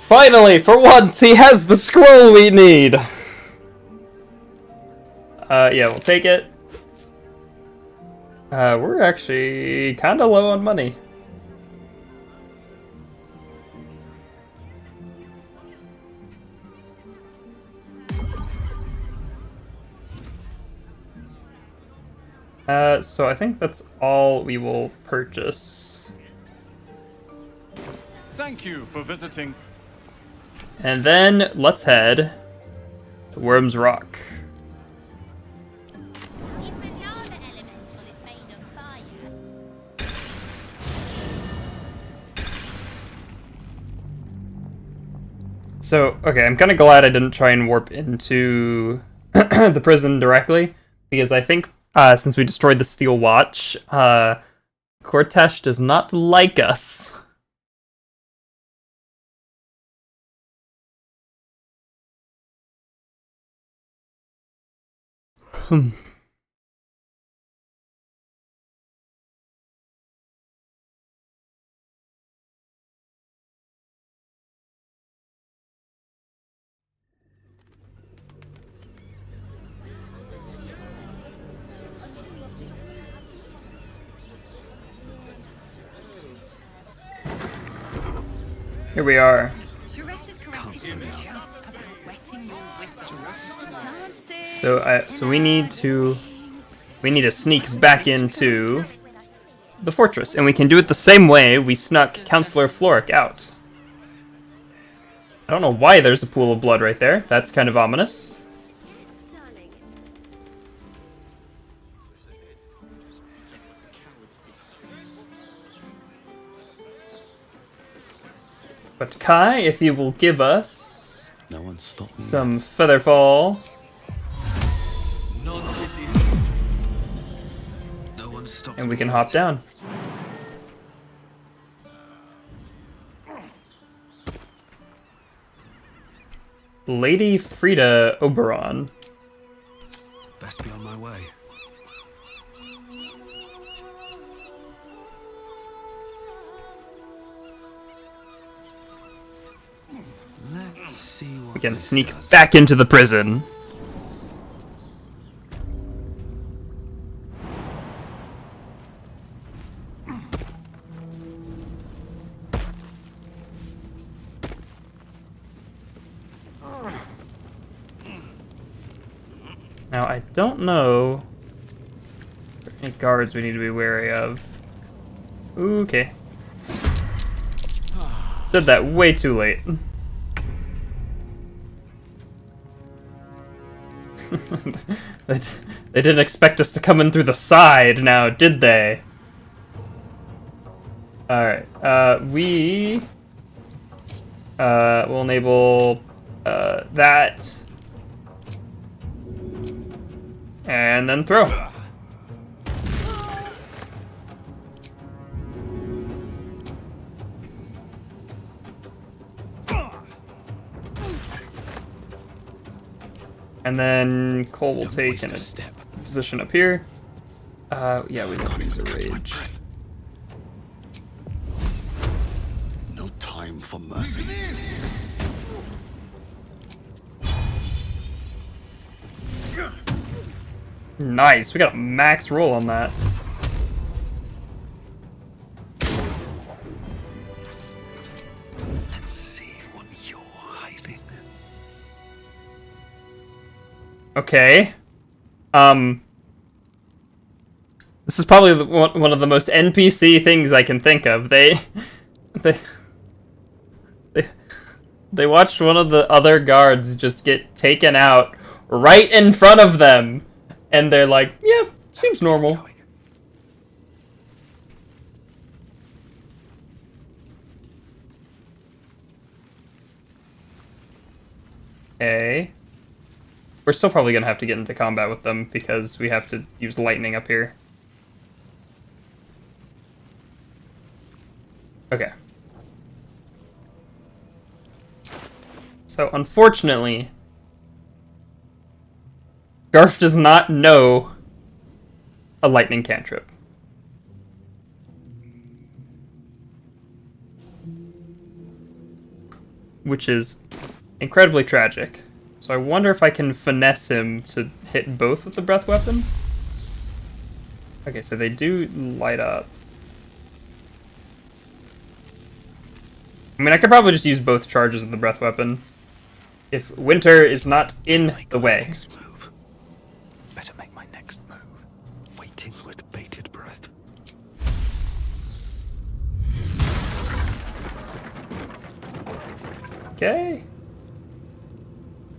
Finally, for once, he has the scroll we need. Yeah, we'll take it. We're actually kind of low on money. So I think that's all we will purchase. Thank you for visiting. And then let's head to Worm's Rock. So, okay, I'm kind of glad I didn't try and warp into the prison directly, because I think since we destroyed the Steel Watch, Cortesh does not like us. Here we are. So we need to sneak back into the fortress, and we can do it the same way we snuck Counselor Floric out. I don't know why there's a pool of blood right there. That's kind of ominous. But Kai, if you will give us no one stopped me. Some Featherfall. No one stopped And we me can yet. hop down. Lady Frida Oberon. Best be on my way. Let's see what We can this sneak does. back into the prison. Now, I don't know if there are any guards we need to be wary of. Okay. Said that way too late. They didn't expect us to come in through the side now, did they? Alright, we will enable that. And then throw. And then Cole will take in a position up here. Yeah, we don't use a rage. No time for mercy. Nice, we got a max roll on that. Let's see what you're hiding. Okay. This is probably one of the most NPC things I can think of. They watched one of the other guards just get taken out right in front of them, and they're like, yeah, seems normal. Okay. We're still probably gonna have to get into combat with them because we have to use lightning up here. Okay. So, unfortunately, Garf does not know a lightning cantrip. Which is incredibly tragic. So I wonder if I can finesse him to hit both with the breath weapon. Okay, so they do light up. I mean, I could probably just use both charges of the breath weapon if Winter is not in the way. Better make my next move. Waiting with bated breath. Okay.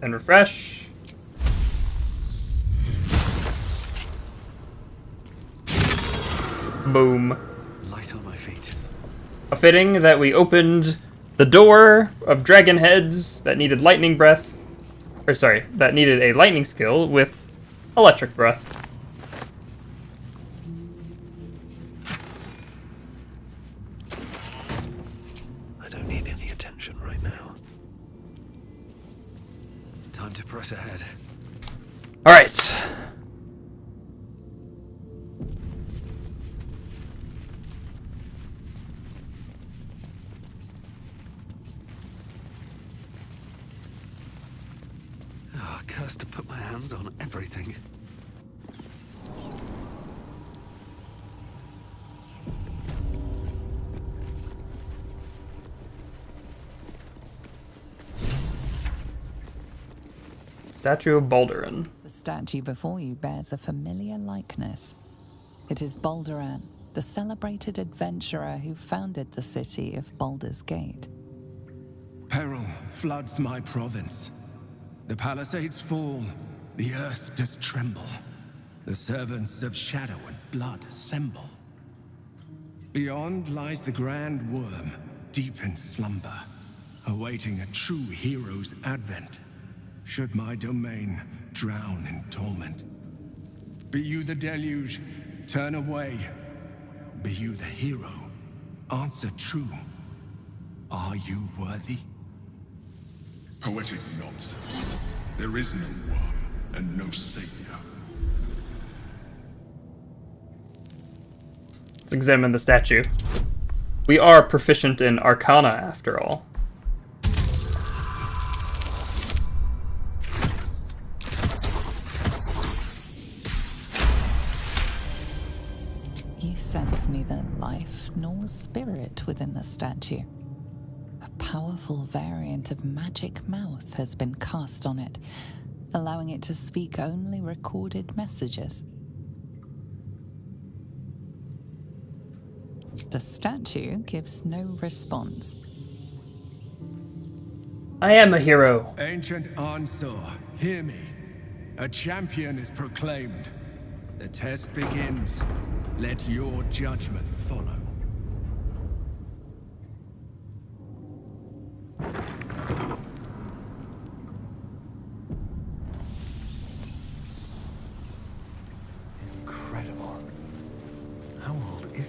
And refresh. Boom. Light on my feet. A fitting that we opened the door of dragon heads that needed lightning breath. Or sorry, that needed a lightning skill with electric breath. I don't need any attention right now. Time to press ahead. Alright. Oh, cursed to put my hands on everything. Statue of Baldur. The statue before you bears a familiar likeness. It is Baldur, the celebrated adventurer who founded the city of Baldur's Gate. Peril floods my province. The palisades fall, the earth does tremble. The servants of shadow and blood assemble. Beyond lies the grand worm, deep in slumber, awaiting a true hero's advent. Should my domain drown in torment. Be you the deluge, turn away. Be you the hero, answer true. Are you worthy? Poetic nonsense. There is no worm and no savior. Let's examine the statue. We are proficient in Arcana, after all. You sense neither life nor spirit within the statue. A powerful variant of magic mouth has been cast on it, allowing it to speak only recorded messages. The statue gives no response. I am a hero. Ancient Ansor, hear me. A champion is proclaimed. The test begins. Let your judgment follow.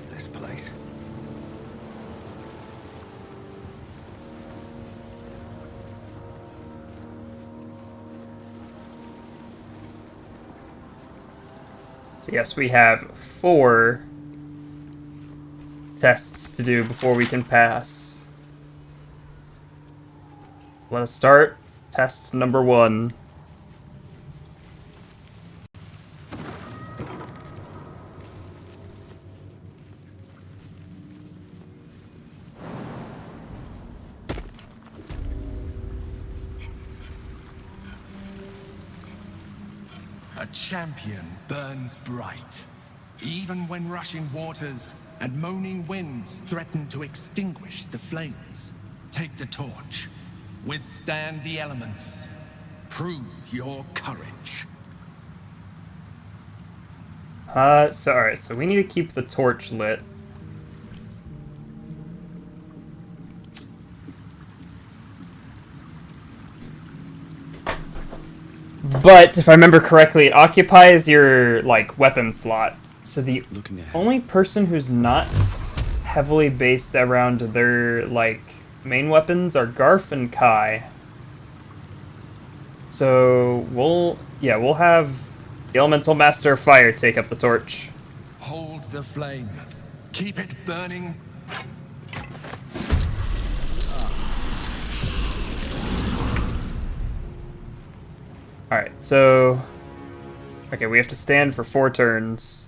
is this place? So yes, we have 4 tests to do before we can pass. Let us start test number 1. A champion burns bright, even when rushing waters and moaning winds threaten to extinguish the flames. Take the torch, withstand the elements, prove your courage. Alright, so we need to keep the torch lit. But, if I remember correctly, it occupies your, like, weapon slot. So the only person who's not heavily based around their, like, main weapons are Garf and Kai. So, we'll have the Elemental Master of Fire take up the torch. Hold the flame. Keep it burning. Alright, so... Okay, we have to stand for 4 turns.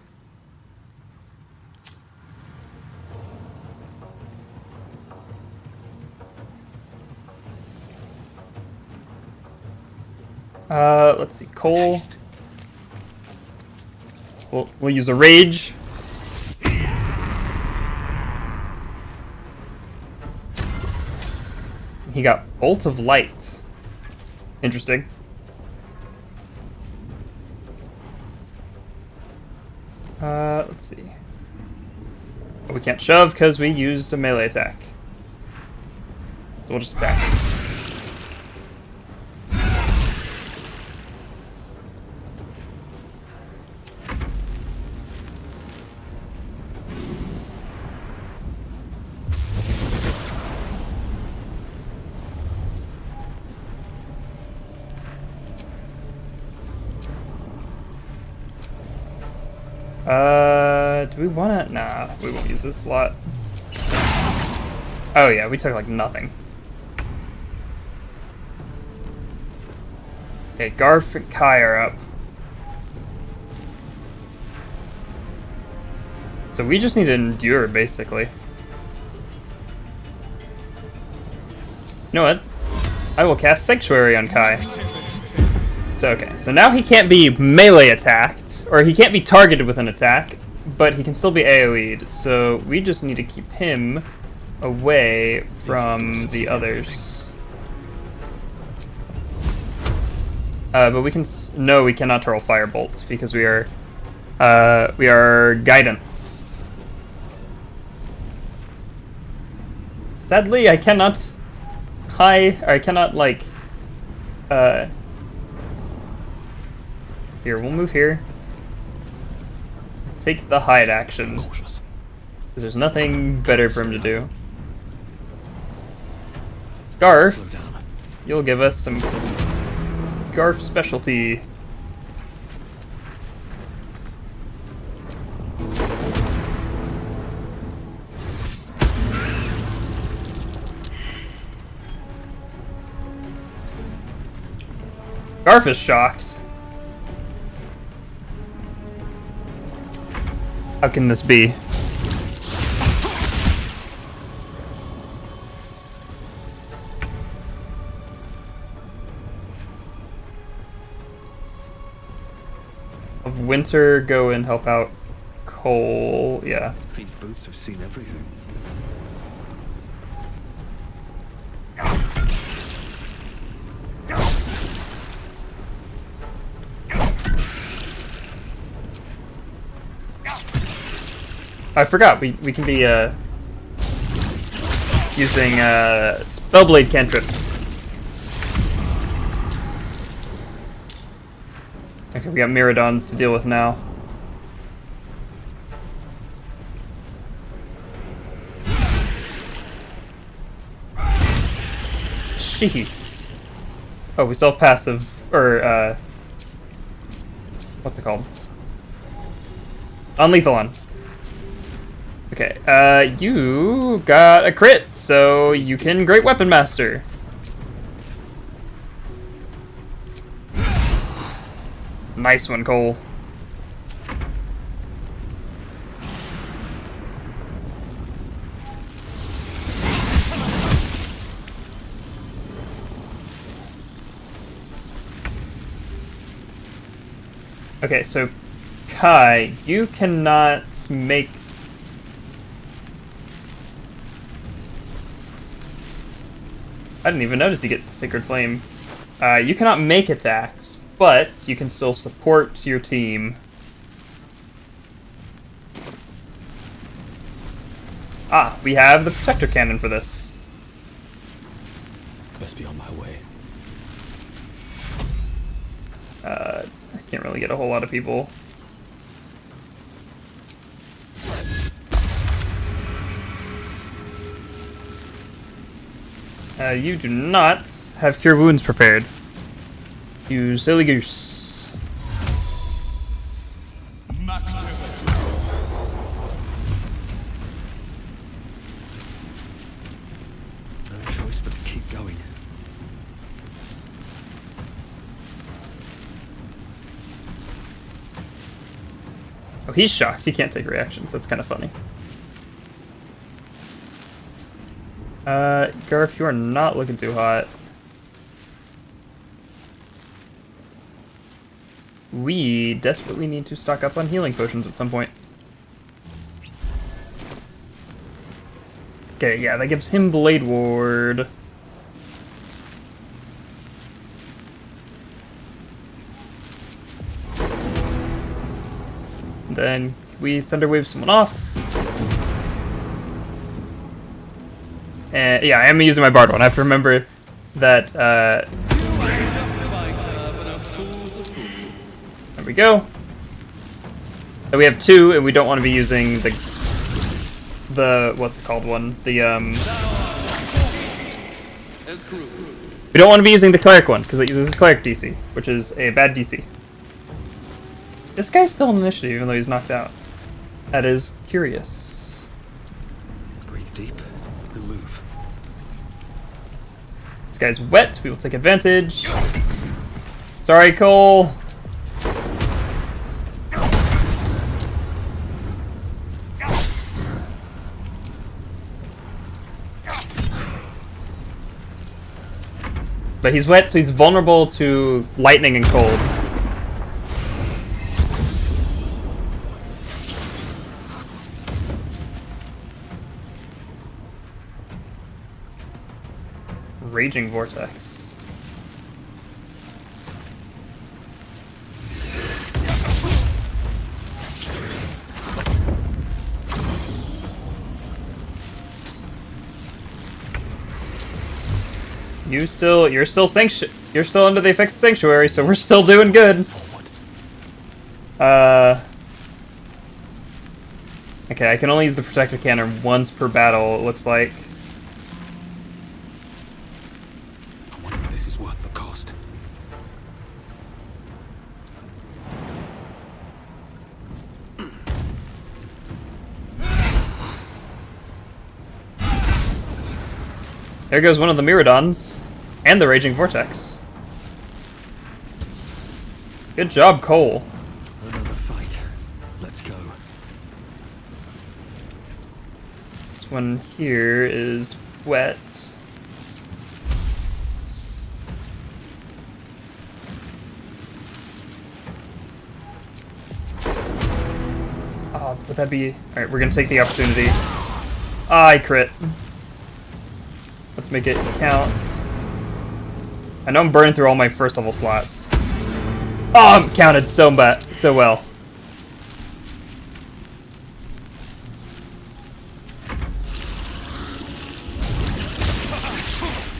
Let's see, Cole. We'll use a rage. He got Bolt of Light. Interesting. Let's see. Oh, we can't shove because we used a melee attack. So we'll just attack. Do we wanna? Nah, we won't use this slot. Oh yeah, we took like nothing. Okay, Garf and Kai are up. So we just need to endure, basically. You know what? I will cast Sanctuary on Kai. So okay, so now he can't be melee attacked, or he can't be targeted with an attack, but he can still be AoE'd, so we just need to keep him away from the others. But we can... No, we cannot hurl fire bolts, because we are guidance. Sadly, I cannot... I cannot, like... Here, we'll move here. Take the hide action. Because there's nothing better for him to do. Garf, you'll give us some Garf specialty. Garf is shocked. How can this be? Of Winter, go and help out Cole. Yeah. These boots have seen everything. I forgot, we can be using Spellblade cantrip. Okay, we got Myrmidons to deal with now. Jeez. Oh, we still have passive, or, what's it called? Unlethal on. Okay, you got a crit, so you can Great Weapon Master. Nice one, Cole. Okay, so Kai, you cannot make... I didn't even notice you get Sacred Flame. You cannot make attacks, but you can still support your team. Ah, we have the Protector Cannon for this. Best be on my way. I can't really get a whole lot of people. You do not have Cure Wounds prepared. You silly goose. No choice but to keep going. Oh, he's shocked. He can't take reactions. That's kind of funny. Garth, you are not looking too hot. We desperately need to stock up on healing potions at some point. Okay, yeah, that gives him Blade Ward. Then we Thunderwave someone off. And yeah, I am using my Bard one. I have to remember that. There we go. So we have two, and we don't want to be using the what's it called one? The we don't want to be using the Cleric one because it uses Cleric DC, which is a bad DC. This guy's still in initiative even though he's knocked out. That is curious. Breathe deep and move. This guy's wet. We will take advantage. Sorry, Cole. But he's wet, so he's vulnerable to lightning and cold. Raging Vortex. You're still you're still under the effects of Sanctuary, so we're still doing good. Okay, I can only use the Protector Cannon once per battle, it looks like. I wonder if this is worth the cost. There goes one of the Myrmidons. And the Raging Vortex. Good job, Cole. Another fight. Let's go. This one here is wet. Oh, would that be... Alright, we're gonna take the opportunity. Ah, I crit. Let's make it count. I know I'm burning through all my first level slots. Oh, I'm counted so well.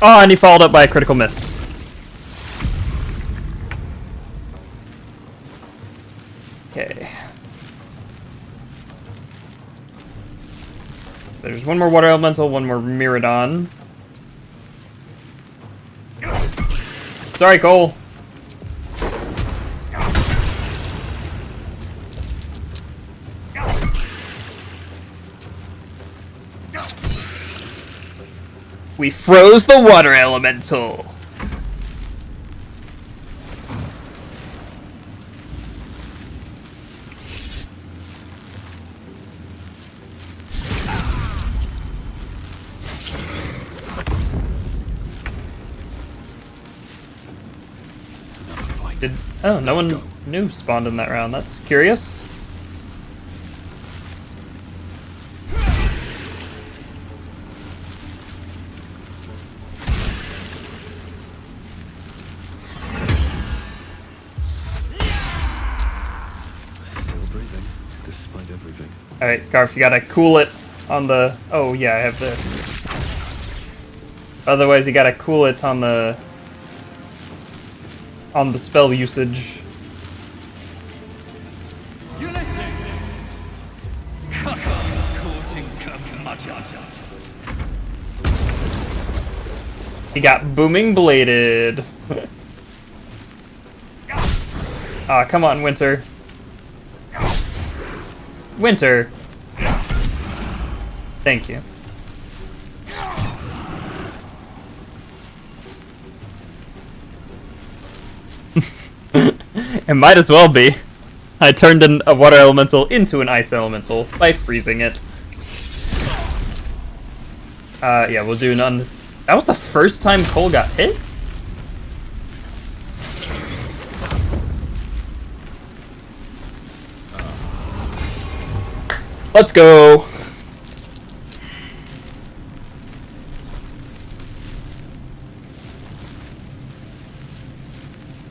Oh, and he followed up by a critical miss. Okay. So there's one more Water Elemental, one more Myrmidon. sorry, Cole. We froze the water elemental. Oh, no one new spawned in that round. That's curious. Still breathing, despite everything. Alright, Garf, you gotta cool it on the... Oh, yeah, I have this. Otherwise, you gotta cool it on the spell usage. You listen! Courting He got booming bladed. Ah, come on, Winter. Winter. Thank you. It might as well be. I turned a water elemental into an ice elemental by freezing it. Yeah, we'll do none. That was the first time Cole got hit? Let's go!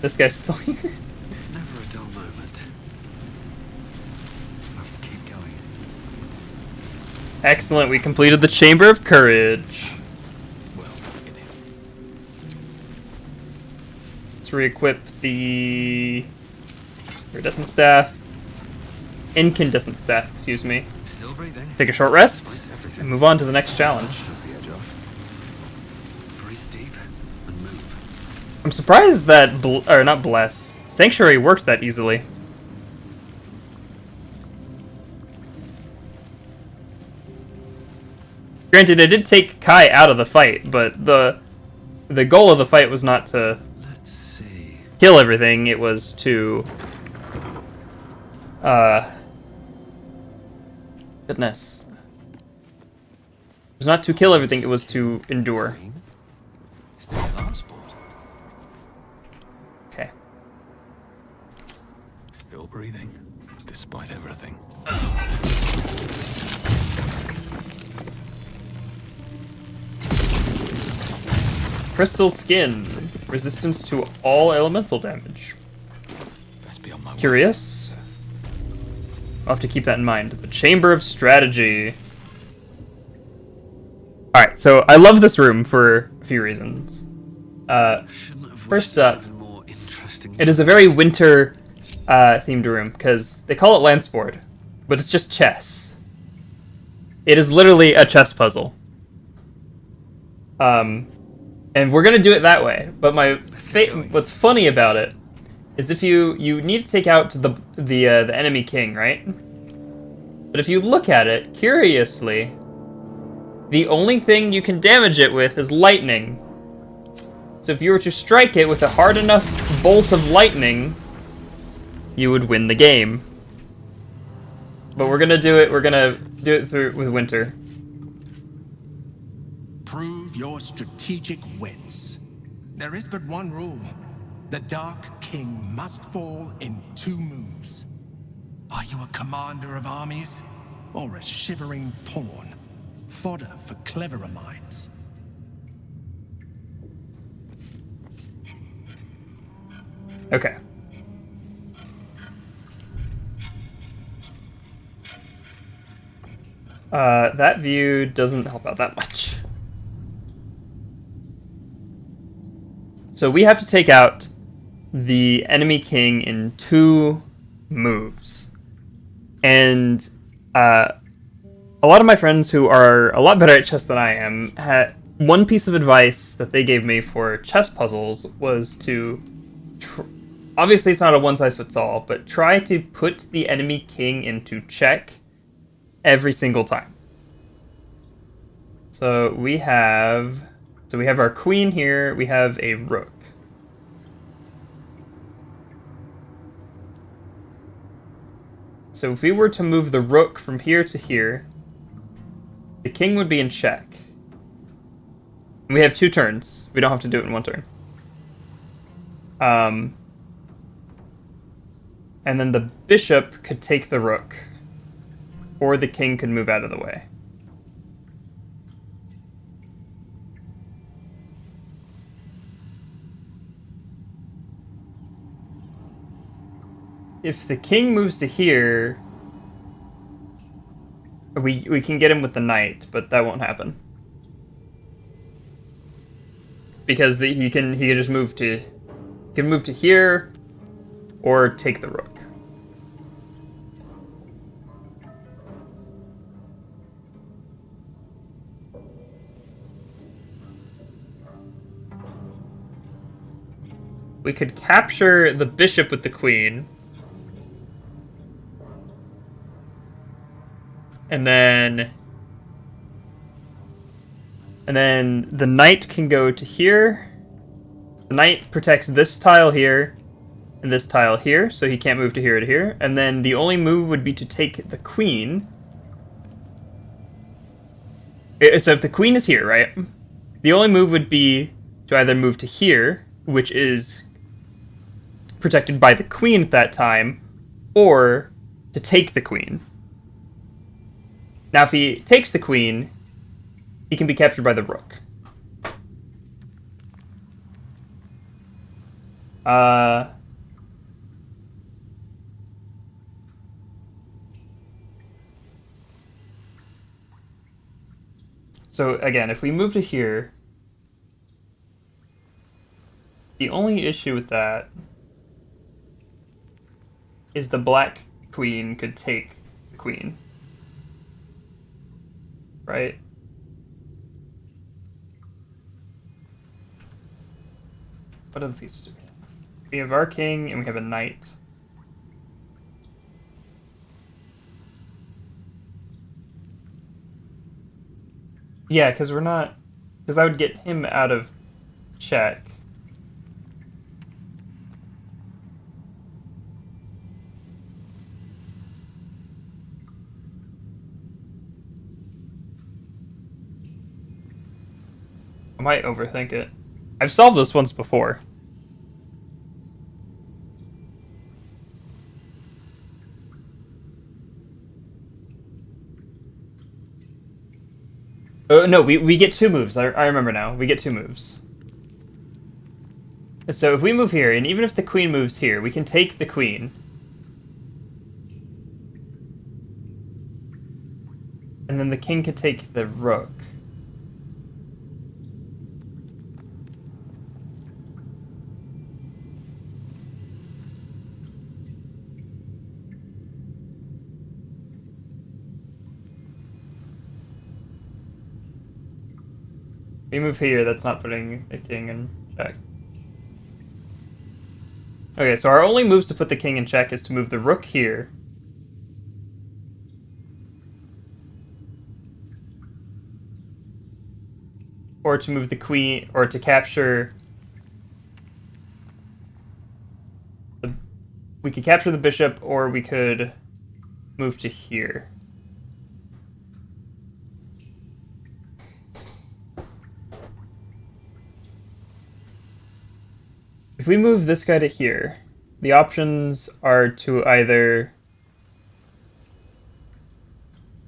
This guy's still here. Never a dull moment. Have to keep going. Excellent, we completed the Chamber of Courage. Well, Let's re-equip the iridescent staff. Incandescent staff, excuse me. Still breathing. Take a short rest and move on to the next challenge. Breathe deep and move. I'm surprised that not Bless. Sanctuary worked that easily. Granted, it did take Kai out of the fight, but the goal of the fight was not to kill everything. It was to goodness. It was not to kill everything. It was to endure. Is this an arms board? Okay. Still breathing, despite everything. Crystal skin. Resistance to all elemental damage. Best be on my way. Curious? I'll have to keep that in mind. The Chamber of Strategy. Alright, so I love this room for a few reasons. First up, it is a very winter themed room, because they call it Lanceboard, but it's just chess. It is literally a chess puzzle. And we're gonna do it that way, but what's funny about it is if you need to take out the enemy king, right? But if you look at it curiously, the only thing you can damage it with is lightning. So if you were to strike it with a hard enough bolt of lightning, you would win the game. But we're gonna do it. We're gonna do it with Winter. Prove your strategic wits. There is but one rule. The Dark King must fall in 2 moves. Are you a commander of armies, or a shivering pawn? Fodder for cleverer minds. Okay. That view doesn't help out that much. So we have to take out the enemy king in 2 moves. And a lot of my friends who are a lot better at chess than I am one piece of advice that they gave me for chess puzzles was to obviously it's not a one-size-fits-all, but try to put the enemy king into check every single time. So we have our queen here, we have a rook. So if we were to move the rook from here to here, the king would be in check. And we have 2 turns. We don't have to do it in 1 turn. And then the bishop could take the rook. Or the king could move out of the way. If the king moves to here, we can get him with the knight, but that won't happen. Because he can just move to here or take the rook. We could capture the bishop with the queen. And then the knight can go to here. The knight protects this tile here and this tile here, so he can't move to here or to here. And then the only move would be to take the queen. So if the queen is here, right? The only move would be to either move to here, which is protected by the queen at that time, or to take the queen. Now if he takes the queen, he can be captured by the rook. So again, if we move to here, the only issue with that is the black queen could take the queen. Right? What other pieces do we have? We have our king and we have a knight. Yeah, because I would get him out of check. I might overthink it. I've solved this once before. No, we get 2 moves. I remember now. We get 2 moves. So if we move here, and even if the queen moves here, we can take the queen. And then the king could take the rook. We move here, that's not putting the king in check. Okay, so our only moves to put the king in check is to move the rook here. Or to move the queen, or to capture... We could capture the bishop, or we could move to here. If we move this guy to here, the options are to either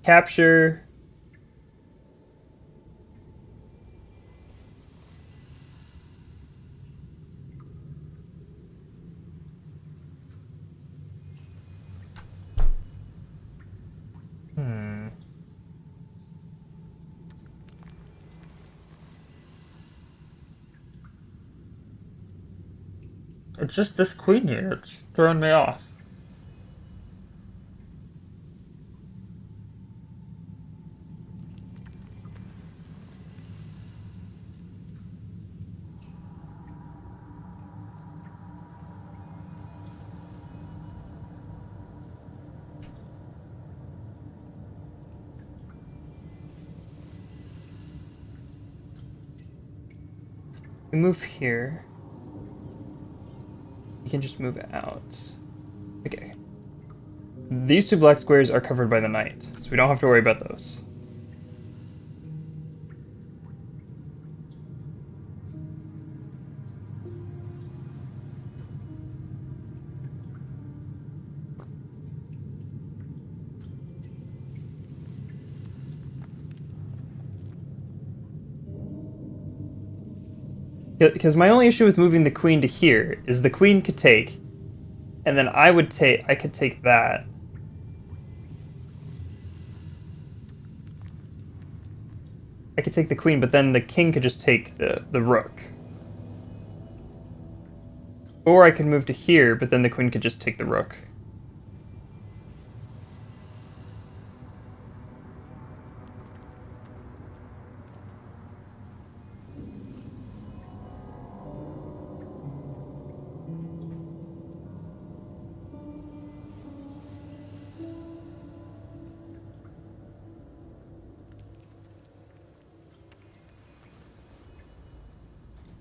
capture It's just this queen here. It's throwing me off. We move here. You can just move out. Okay. These 2 black squares are covered by the knight, so we don't have to worry about those. Because my only issue with moving the queen to here is the queen could take, and then I could take that. I could take the queen, but then the king could just take the rook. Or I could move to here, but then the queen could just take the rook.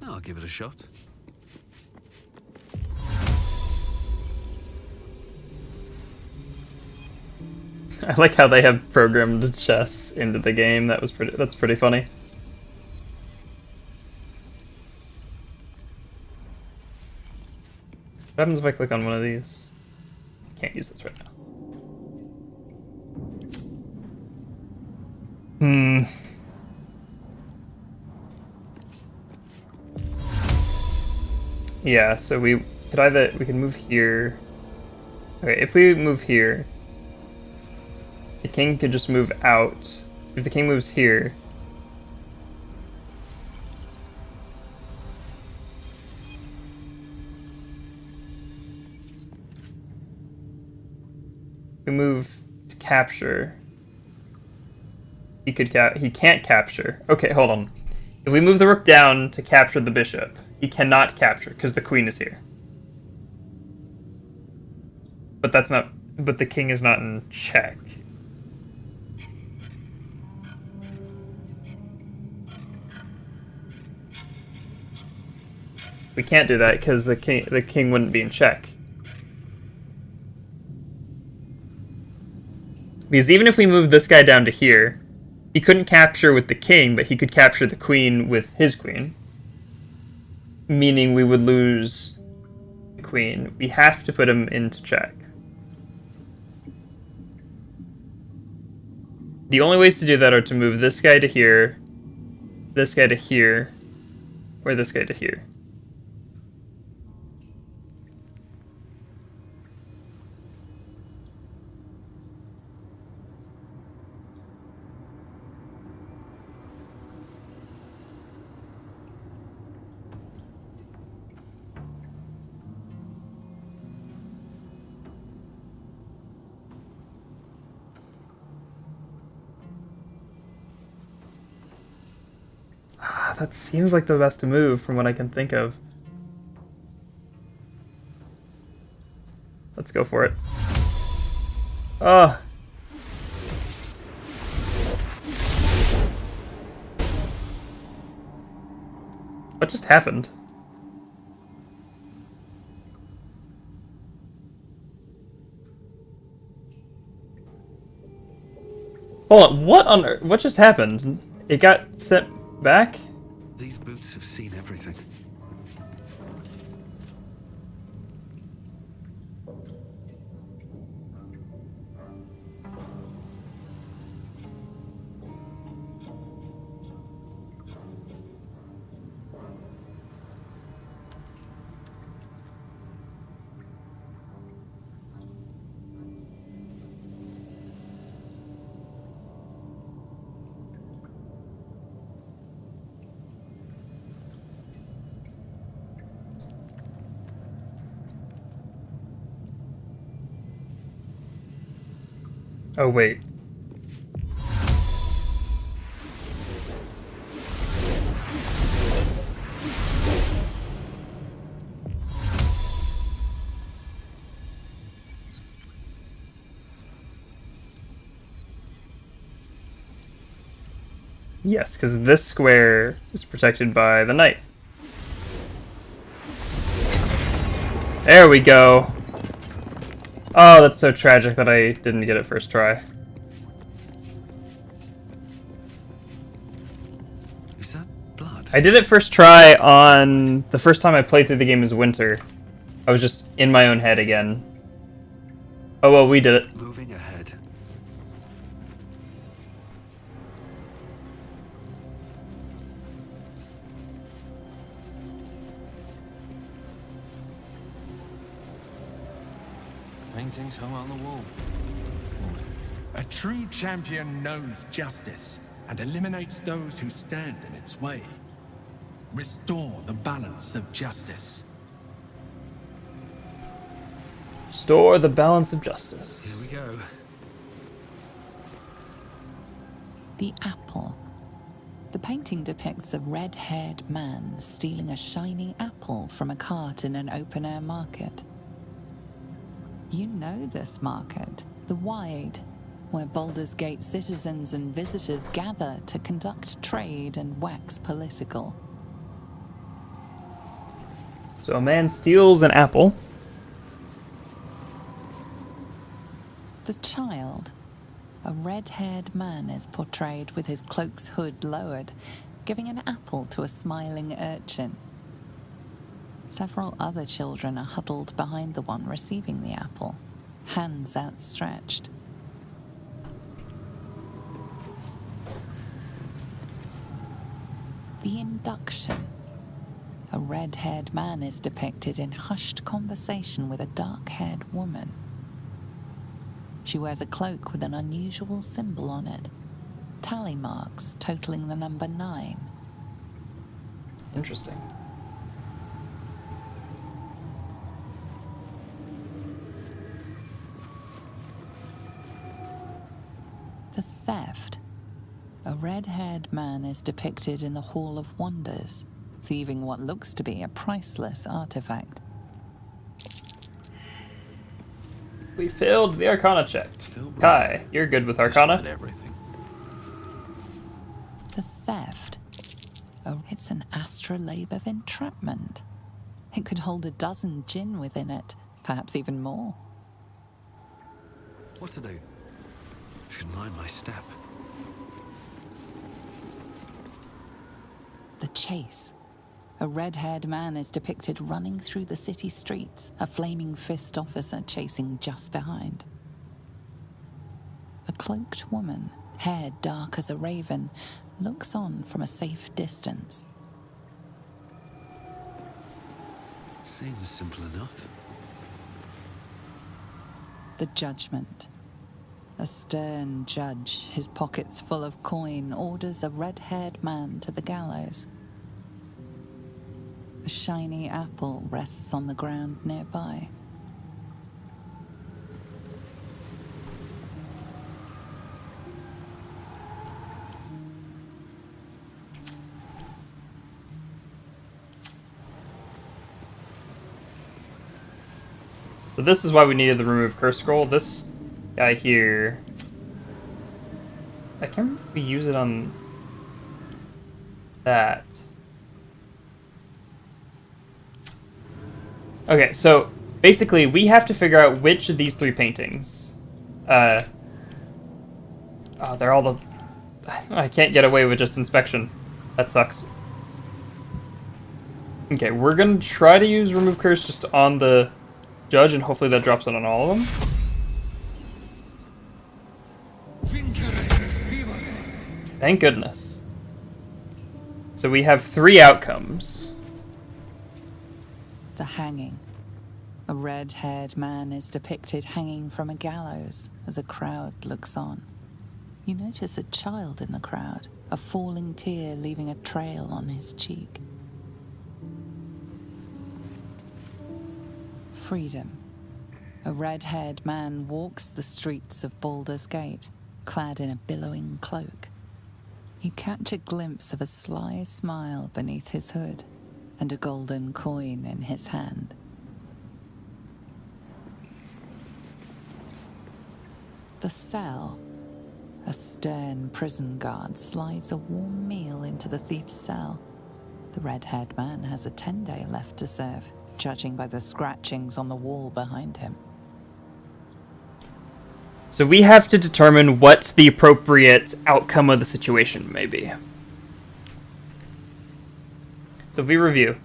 I'll give it a shot. I like how they have programmed chess into the game. That's pretty funny. What happens if I click on one of these? Can't use this right now. Yeah, so we can move here. Okay, if we move here, the king could just move out. If the king moves here, we move to capture. He can't capture. Okay, hold on. If we move the rook down to capture the bishop, he cannot capture because the queen is here. But the king is not in check. We can't do that because the king wouldn't be in check. Because even if we move this guy down to here, he couldn't capture with the king, but he could capture the queen with his queen. Meaning we would lose the queen. We have to put him into check. The only ways to do that are to move this guy to here, this guy to here, or this guy to here. That seems like the best move from what I can think of. Let's go for it. Ugh. What just happened? Hold on, what on earth? What just happened? It got sent back? These boots have seen everything. Oh, wait. Yes, because this square is protected by the knight. There we go. Oh, that's so tragic that I didn't get it first try. Is that blood? I did it first try on the first time I played through the game as Winter. I was just in my own head again. Oh well, we did it. Moving ahead. Paintings hung on the wall. A true champion knows justice and eliminates those who stand in its way. Restore the balance of justice. Restore the balance of justice. Here we go. The apple. The painting depicts a red-haired man stealing a shiny apple from a cart in an open-air market. You know this market, the Wide, where Baldur's Gate citizens and visitors gather to conduct trade and wax political. So a man steals an apple. The child. A red-haired man is portrayed with his cloak's hood lowered, giving an apple to a smiling urchin. Several other children are huddled behind the one receiving the apple, hands outstretched. The induction. A red-haired man is depicted in hushed conversation with a dark-haired woman. She wears a cloak with an unusual symbol on it, tally marks totaling the number 9. Interesting. The theft. A red-haired man is depicted in the Hall of Wonders, thieving what looks to be a priceless artifact. We failed the Arcana check. Kai, you're good with Arcana. Everything. The theft. Oh, it's an astrolabe of entrapment. It could hold a dozen djinn within it, perhaps even more. What to do? Should mind my step. The chase. A red-haired man is depicted running through the city streets, a flaming fist officer chasing just behind. A cloaked woman, hair dark as a raven, looks on from a safe distance. Seems simple enough. The judgment. A stern judge, his pockets full of coin, orders a red-haired man to the gallows. A shiny apple rests on the ground nearby. So this is why we needed the remove curse scroll. This guy here, I can't remember if we use it on that. Okay, so basically we have to figure out which of these 3 paintings. Oh, they're all the... I can't get away with just inspection. That sucks. Okay, we're gonna try to use remove curse just on the judge, and hopefully that drops it on all of them. Thank goodness. So we have 3 outcomes. The hanging. A red-haired man is depicted hanging from a gallows as a crowd looks on. You notice a child in the crowd, a falling tear leaving a trail on his cheek. Freedom. A red-haired man walks the streets of Baldur's Gate, clad in a billowing cloak. You catch a glimpse of a sly smile beneath his hood and a golden coin in his hand. The cell. A stern prison guard slides a warm meal into the thief's cell. The red-haired man has a 10-day left to serve. judging by the scratchings on the wall behind him. So we have to determine what the appropriate outcome of the situation may be. So if we review,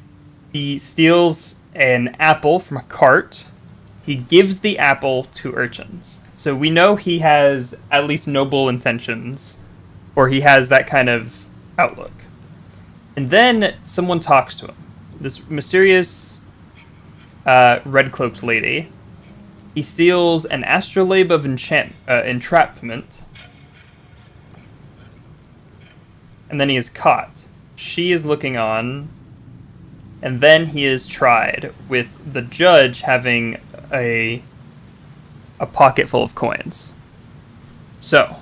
he steals an apple from a cart. He gives the apple to urchins. So we know he has at least noble intentions, or he has that kind of outlook. And then someone talks to him. This mysterious red-cloaked lady. He steals an astrolabe of entrapment. And then he is caught. She is looking on. And then he is tried, with the judge having a pocket full of coins. So,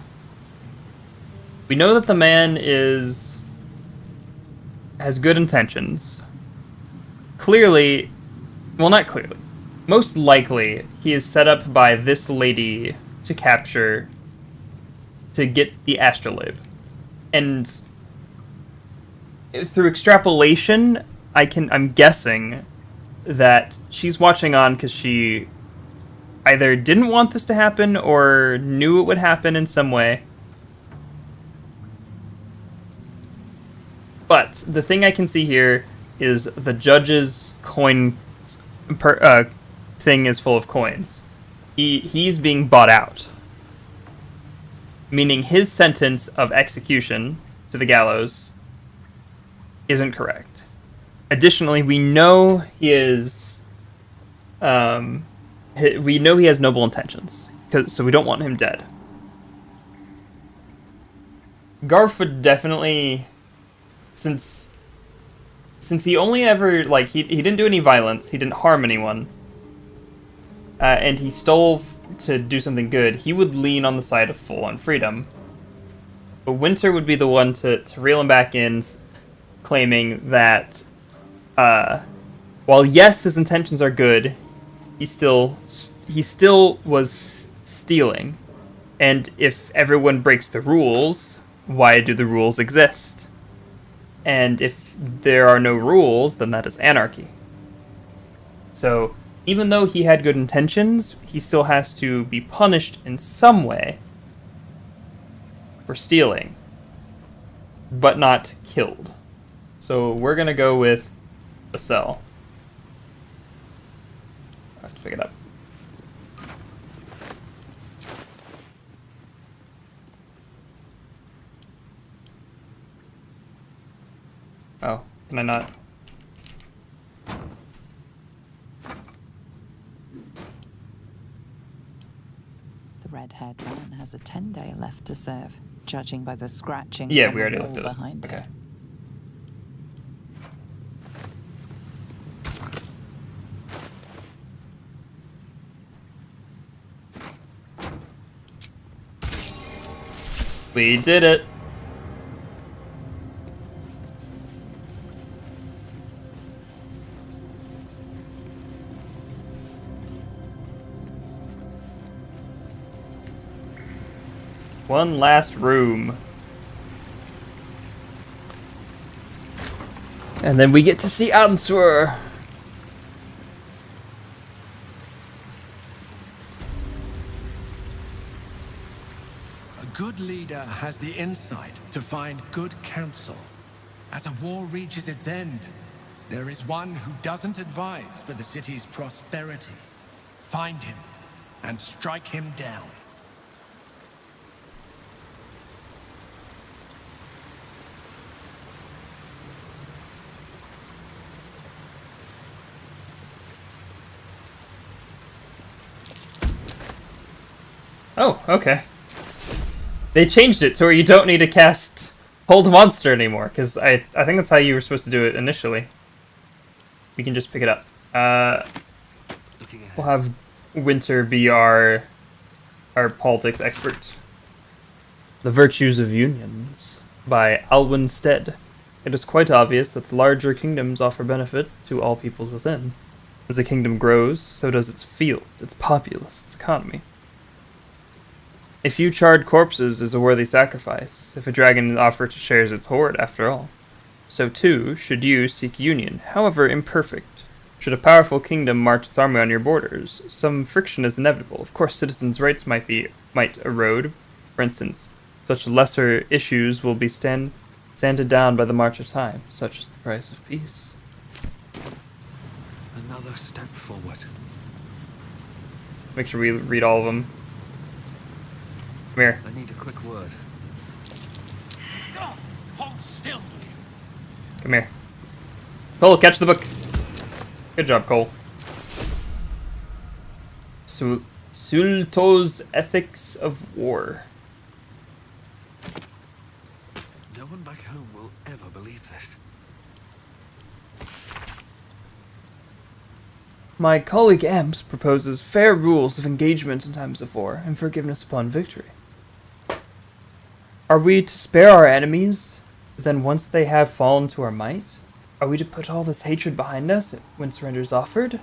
we know that the man has good intentions. Clearly, well, not clearly. Most likely, he is set up by this lady to get the astrolabe. And through extrapolation, I'm guessing that she's watching on because she either didn't want this to happen or knew it would happen in some way. But the thing I can see here is the judge's coin thing is full of coins. He's being bought out, meaning his sentence of execution to the gallows isn't correct. Additionally, we know he has noble intentions, so we don't want him dead. Garf would definitely, since he only ever, like, he didn't do any violence, he didn't harm anyone, and he stole to do something good, he would lean on the side of full-on freedom. But Winter would be the one to reel him back in, claiming that while yes, his intentions are good, he still was stealing. And if everyone breaks the rules, why do the rules exist? And if there are no rules, then that is anarchy. So, even though he had good intentions, he still has to be punished in some way for stealing, but not killed. So we're gonna go with the cell. I have to pick it up. Oh, can I not? The red-haired man has a 10-day left to serve, judging by the scratchings Yeah, on we the already wall looked at behind it. him. Okay. We did it. One last room. And then we get to see Answer. A good leader has the insight to find good counsel. As a war reaches its end, there is one who doesn't advise for the city's prosperity. Find him and strike him down. Oh, okay. They changed it to where you don't need to cast Hold Monster anymore, because I think that's how you were supposed to do it initially. We can just pick it up. We'll have Winter be our politics expert. The Virtues of Unions by Alwyn Stead. It is quite obvious that the larger kingdoms offer benefit to all peoples within. As a kingdom grows, so does its fields, its populace, its economy. A few charred corpses is a worthy sacrifice, if a dragon offer to share its hoard, after all. So too, should you seek union, however imperfect, Should a powerful kingdom march its army on your borders, some friction is inevitable. Of course, citizens' rights might erode. For instance, such lesser issues will be sanded down by the march of time. Such is the price of peace. Another step forward. Make sure we read all of them. Come here. I need a quick word. Hold still, will you? Come here. Cole, catch the book. Good job, Cole. Sulto's Ethics of War. No one back home will ever believe this. My colleague Amps proposes fair rules of engagement in times of war and forgiveness upon victory. Are we to spare our enemies, then once they have fallen to our might? Are we to put all this hatred behind us when surrender is offered?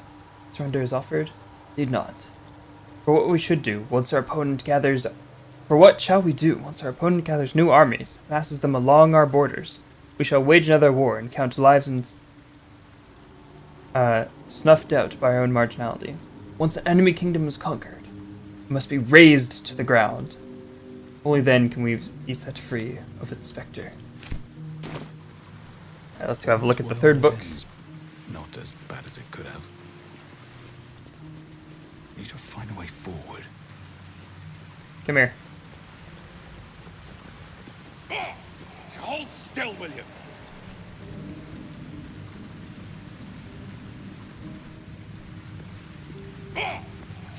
Indeed not. For what shall we do once our opponent gathers new armies, masses them along our borders? We shall wage another war and count lives snuffed out by our own marginality. Once an enemy kingdom is conquered, it must be razed to the ground. Only then can we be set free of its specter. Right, let's go have a look at the third book. Not as bad as it could have. Need to find a way forward. Come here. Hold still, will you?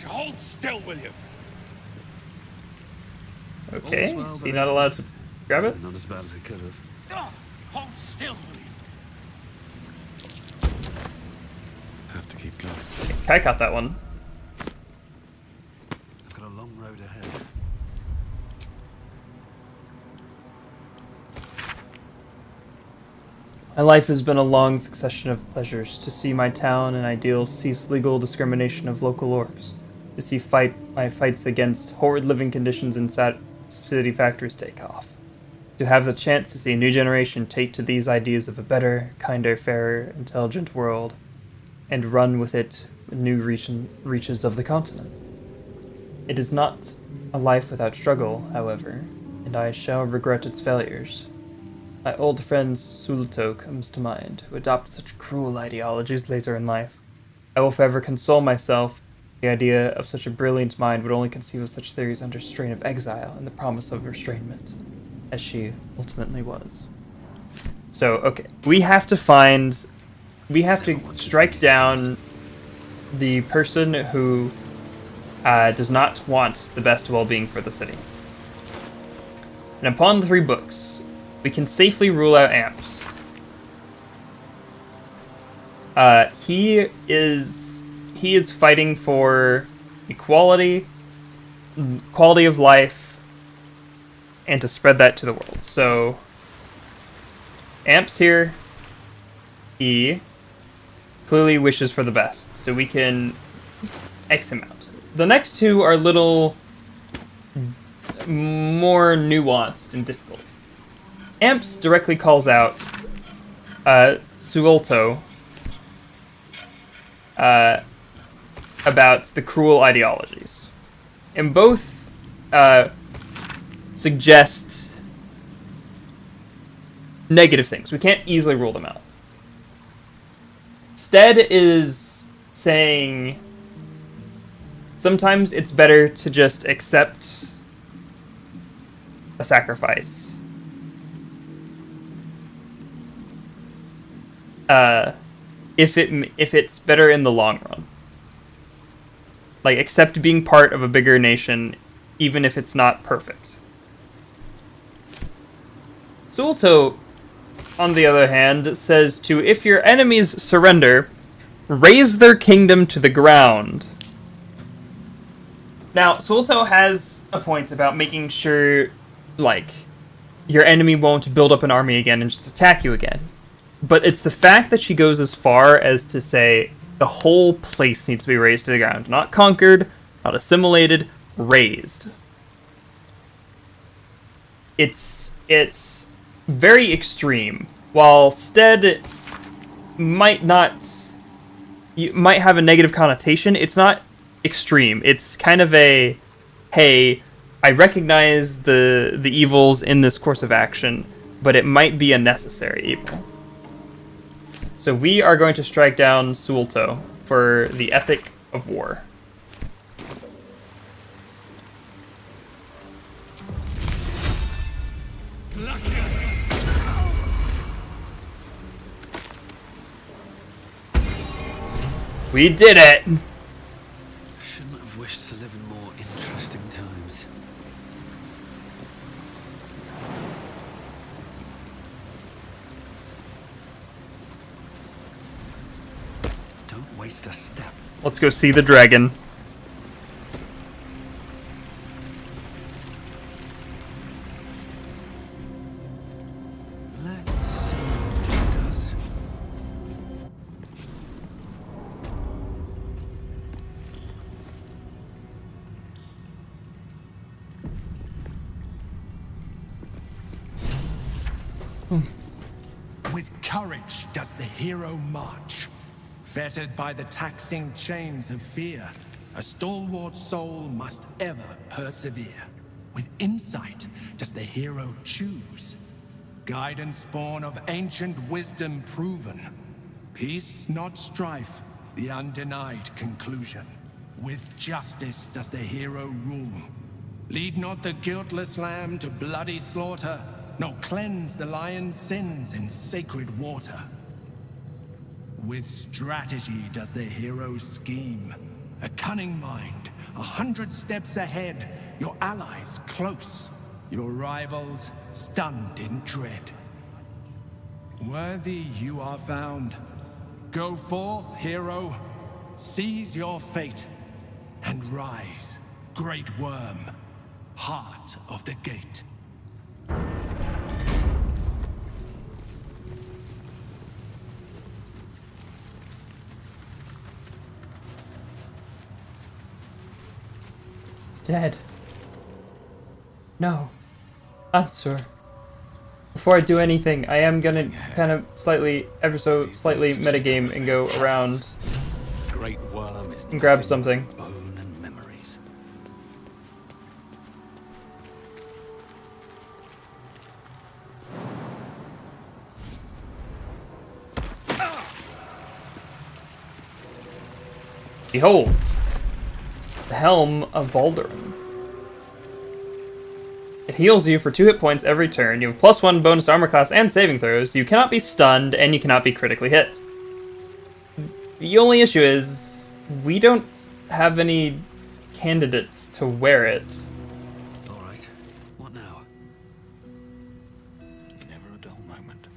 Hold still, will you? Okay, is he not allowed to grab it? Not as bad as it could have. Hold still, will you? Have to keep going. Kai caught that one. I've got a long road ahead. My life has been a long succession of pleasures. To see my town and ideals cease legal discrimination of local orcs. To see my fights against horrid living conditions in city factories take off. To have the chance to see a new generation take to these ideas of a better, kinder, fairer, intelligent world, and run with it new reaches of the continent. It is not a life without struggle, however, and I shall regret its failures. My old friend Sulto comes to mind, who adopted such cruel ideologies later in life. I will forever console myself. The idea of such a brilliant mind would only conceive of such theories under strain of exile and the promise of restrainment, as she ultimately was. So, okay, we have to strike down the person who does not want the best well-being for the city. And upon the 3 books, we can safely rule out Amps. He is fighting for equality, quality of life, and to spread that to the world. So, Amps here, he clearly wishes for the best, so we can X him out. The next 2 are a little more nuanced and difficult. Amps directly calls out Suolto about the cruel ideologies. And both suggest negative things. We can't easily rule them out. Stead is saying sometimes it's better to just accept a sacrifice. If it's better in the long run. Like, accept being part of a bigger nation, even if it's not perfect. Sulto, on the other hand, says to, if your enemies surrender, raze their kingdom to the ground. Now, Sulto has a point about making sure, like, your enemy won't build up an army again and just attack you again. But it's the fact that she goes as far as to say the whole place needs to be razed to the ground. Not conquered, not assimilated, razed. It's very extreme. While Stead might not you might have a negative connotation. It's not extreme. It's kind of a, hey, I recognize the evils in this course of action, but it might be a necessary evil. So we are going to strike down Suolto for the Ethic of War. We did it! Shouldn't have wished to live in more interesting times. Don't waste a step. Let's go see the dragon. Let's see what this does. With courage does the hero march. Fettered by the taxing chains of fear, a stalwart soul must ever persevere. With insight does the hero choose. Guidance born of ancient wisdom proven. Peace, not strife, the undenied conclusion. With justice does the hero rule. Lead not the guiltless lamb to bloody slaughter, nor cleanse the lion's sins in sacred water. With strategy does the hero scheme. A cunning mind, 100 steps ahead, your allies close, your rivals stunned in dread. Worthy you are found. Go forth, hero, seize your fate, and rise, great worm, heart of the gate. Dead. No. Answer. Before I do anything, I am gonna kind of ever so slightly metagame and go around Great worm is and grab something. bone and memories. Behold! The Helm of Baldur. It heals you for 2 hit points every turn. You have +1 bonus armor class and saving throws. You cannot be stunned, and you cannot be critically hit. The only issue is, we don't have any candidates to wear it. Alright, what now? Never a dull moment.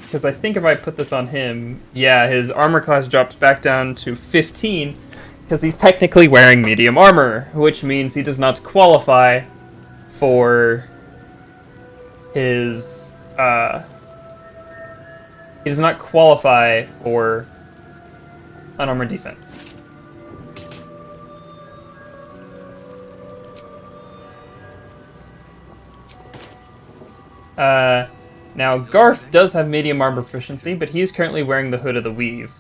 Because I think if I put this on him, yeah, his armor class drops back down to 15, because he's technically wearing medium armor, which means he does not qualify for his, he does not qualify for unarmored defense. Now Garth does have medium armor proficiency, but he's currently wearing the Hood of the Weave,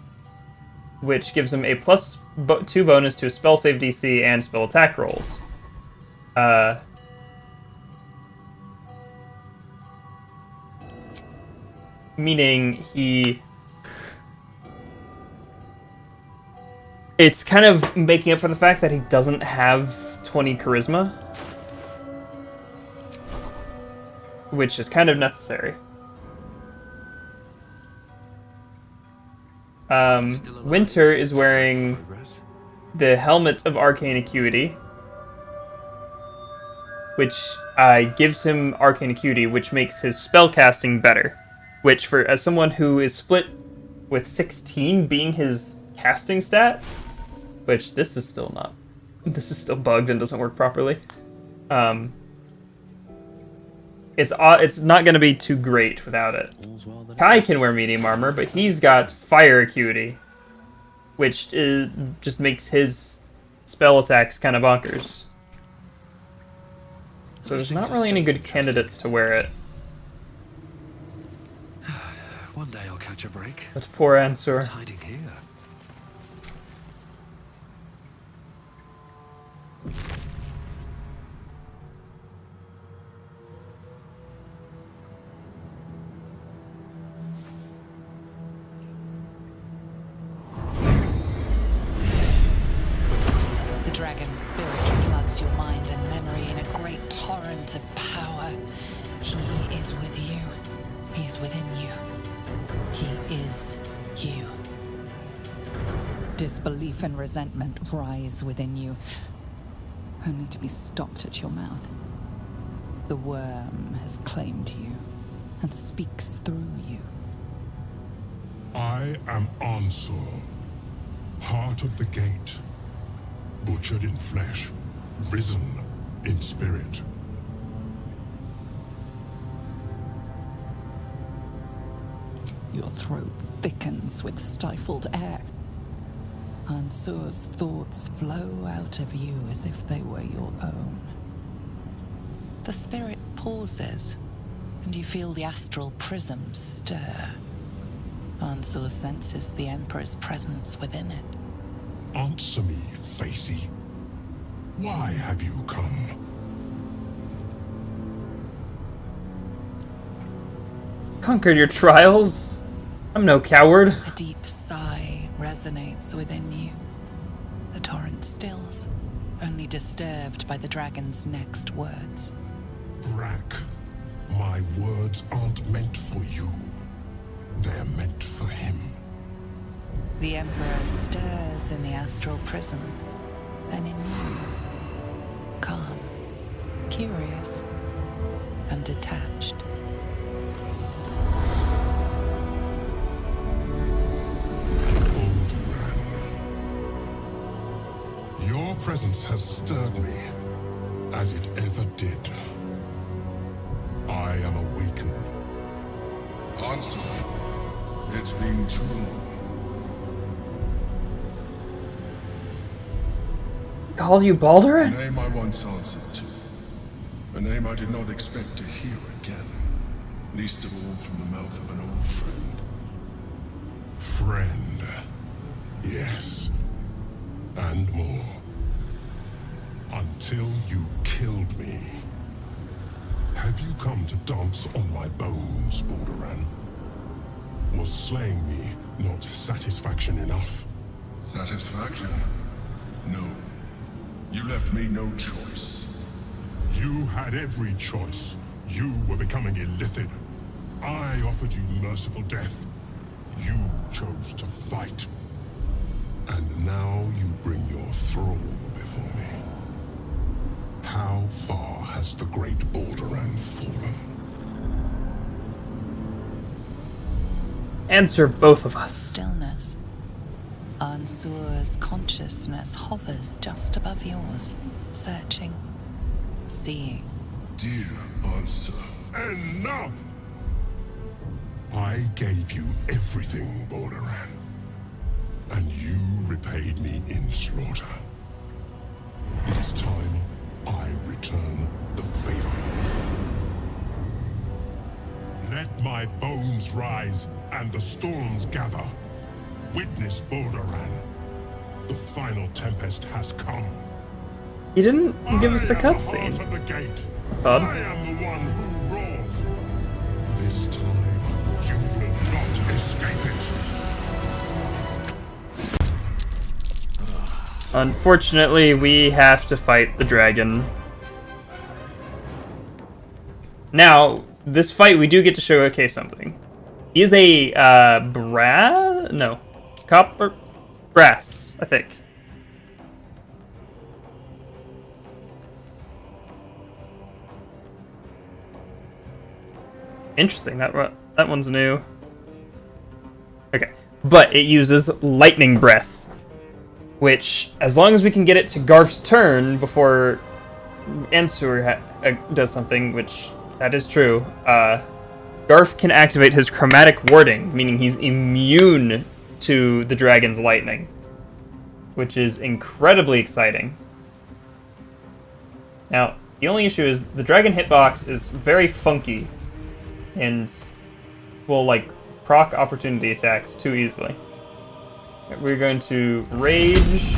which gives him a +2 bonus to spell save DC and spell attack rolls. Meaning it's kind of making up for the fact that he doesn't have 20 charisma, which is kind of necessary. Winter is wearing the Helmet of Arcane Acuity, which gives him Arcane Acuity, which makes his spellcasting better. Which, as someone who is split with 16 being his casting stat, which this is still bugged and doesn't work properly. It's not going to be too great without it. Kai can wear medium armor, but he's got fire acuity, which just makes his spell attacks kind of bonkers. So there's not really any good candidates to wear it. One day I'll catch a break. But poor Ansur. What's hiding here? He is with you. He is within you. He is you. Disbelief and resentment rise within you, only to be stopped at your mouth. The worm has claimed you and speaks through you. I am Ansur, heart of the gate, butchered in flesh, risen in spirit. Your throat thickens with stifled air. Ansur's thoughts flow out of you as if they were your own. The spirit pauses, and you feel the astral prism stir. Ansur senses the Emperor's presence within it. Answer me, Facey. Why have you come? Conquered your trials? I'm no coward. A deep sigh resonates within you. The torrent stills, only disturbed by the dragon's next words. Brack, my words aren't meant for you. They're meant for him. The Emperor stirs in the astral prism, then in you. Calm, curious, and detached. Your presence has stirred me, as it ever did. I am awakened. Answer. It's been too long. Call you Baldur? A name I once answered to. A name I did not expect to hear again. Least of all from the mouth of an old friend. Friend. Yes. And more. Until you killed me. Have you come to dance on my bones, Balduran? Was slaying me not satisfaction enough? Satisfaction? No. You left me no choice. You had every choice. You were becoming illithid. I offered you merciful death. You chose to fight. And now you bring your thrall before me. How far has the great Balduran fallen? Answer both of us. Stillness. Ansur's consciousness hovers just above yours, searching, seeing. Dear Ansur. Enough! I gave you everything, Balduran. And you repaid me in slaughter. It is time I return the favor. Let my bones rise and the storms gather. Witness Balduran. The final tempest has come. He didn't give us the I am cutscene. heart of the gate. That's odd. I am the one who roars. This time, you will not escape it. Unfortunately, we have to fight the dragon. Now, this fight, we do get to showcase something. He is a, copper? Brass, I think. Interesting, that one's new. Okay, but it uses lightning breath, which, as long as we can get it to Garf's turn before Ansur does something, which that is true, Garf can activate his chromatic warding, meaning he's immune to the dragon's lightning, which is incredibly exciting. Now, the only issue is the dragon hitbox is very funky and will, like, proc opportunity attacks too easily. We're going to rage.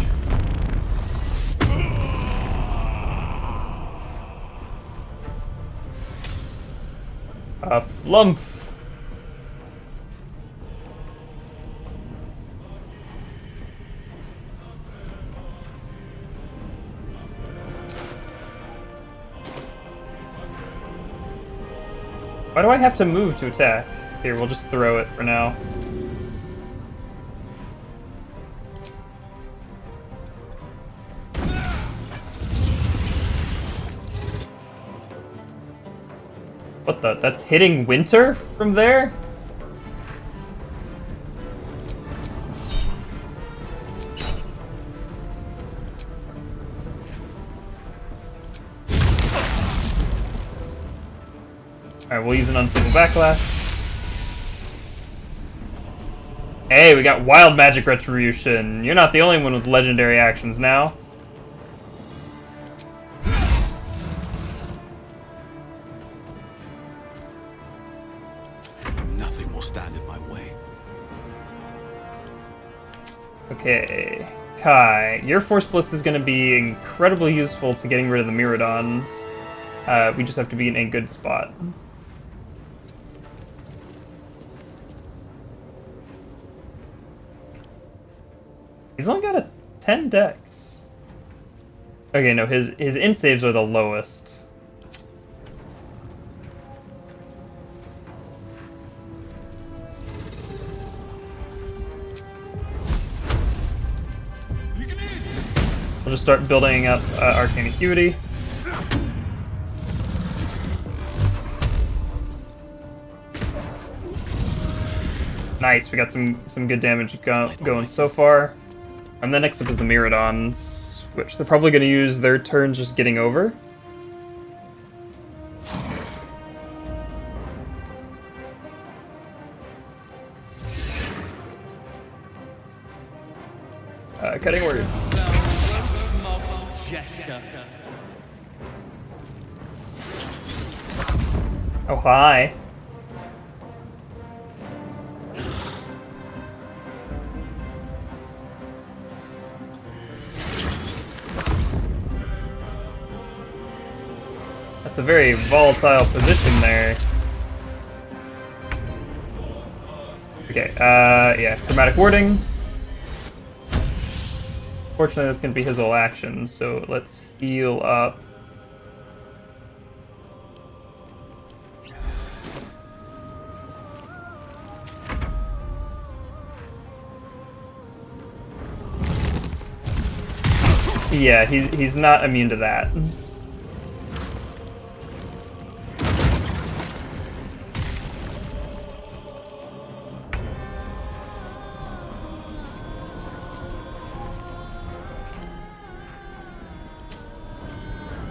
A flump. Why do I have to move to attack? Here, we'll just throw it for now. What the? That's hitting Winter from there? Alright, we'll use an unstable backlash. Hey, we got Wild Magic Retribution. You're not the only one with legendary actions now. Nothing will stand in my way. Okay, Kai, your Force Bliss is going to be incredibly useful to getting rid of the Myrmidons. We just have to be in a good spot. He's only got a 10 dex. Okay, no, his int saves are the lowest. We'll just start building up Arcane Acuity. Nice, we got some good damage going so far. And then next up is the Myrmidons, which they're probably going to use their turns just getting over. Cutting words. Oh, hi. That's a very volatile position there. Okay, yeah, Chromatic Warding. Fortunately, that's going to be his whole action, so let's heal up. Yeah, he's not immune to that.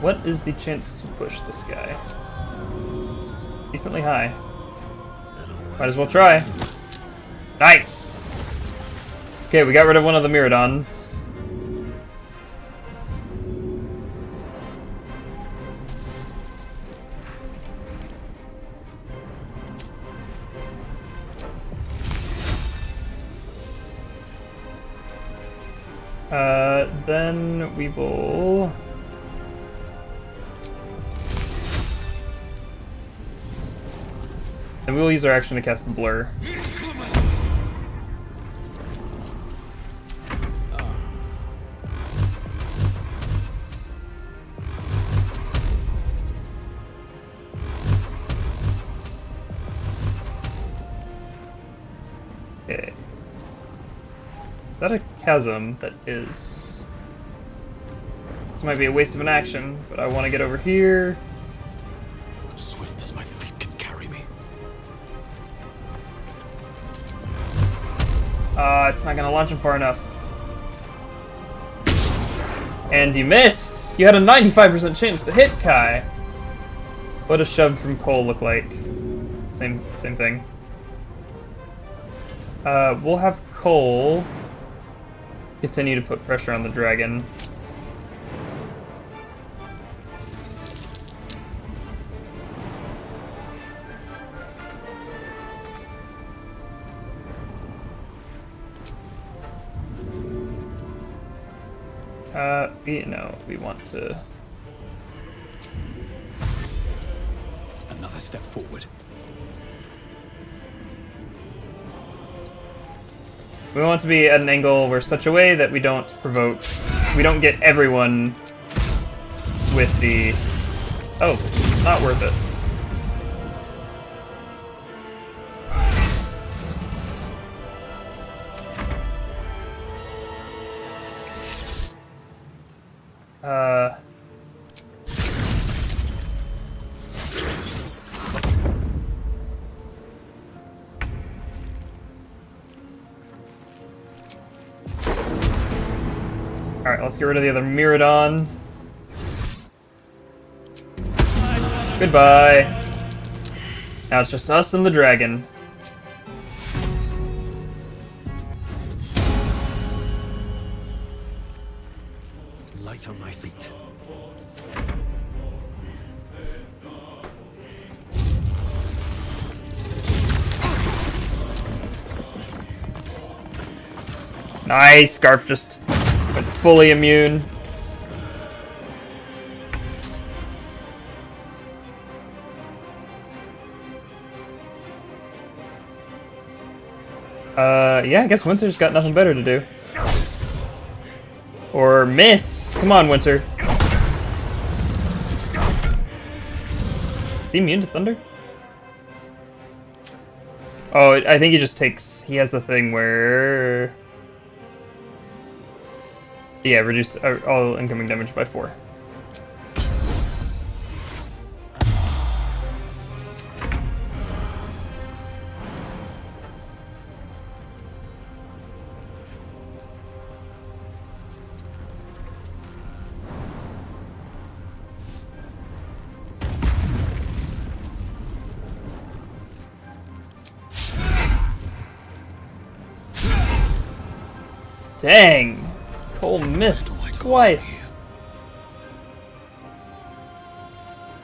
What is the chance to push this guy? Decently high. Might as well try. Nice! Okay, we got rid of one of the Myrmidons. Then we will... And we will use our action to cast Blur. Okay. Is that a chasm? That is... This might be a waste of an action, but I want to get over here. Swift as my feet can carry me. It's not gonna launch him far enough. And you missed! You had a 95% chance to hit Kai. What does shove from Cole look like? Same thing. We'll have Cole continue to put pressure on the dragon. We want to... Another step forward. We want to be at an angle where such a way that we don't provoke... We don't get everyone with the... Oh, not worth it. Alright, let's get rid of the other Miradon. Goodbye. Now it's just us and the dragon. Light on my feet. Nice, Scarf just went fully immune. Yeah, I guess Winter's got nothing better to do. Or miss. Come on, Winter. Is he immune to thunder? Oh, I think he just takes... He has the thing where... Yeah, reduce all incoming damage by 4. Dang! Cole missed twice.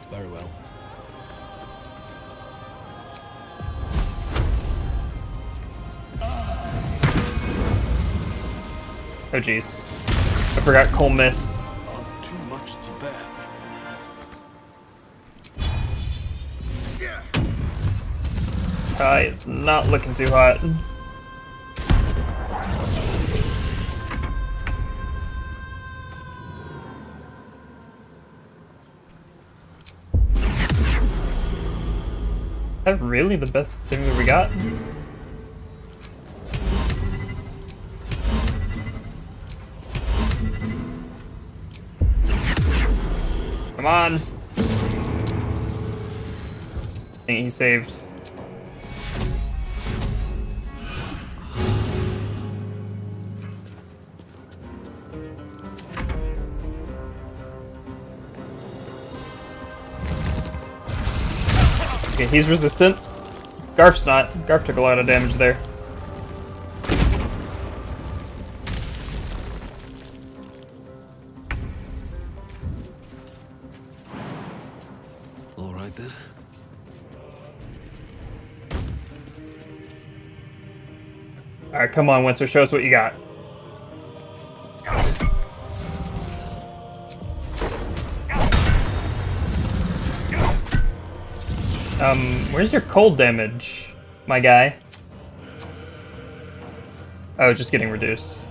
Very well. Oh jeez. I forgot Cole missed. Too much to bear. Kai is not looking too hot. Is that really the best thing that we got? Come on! I think he saved. Okay, he's resistant. Garf's not. Garf took a lot of damage there. All right then. Alright, come on, Winter. Show us what you got. Where's your cold damage, my guy? Oh, it's just getting reduced.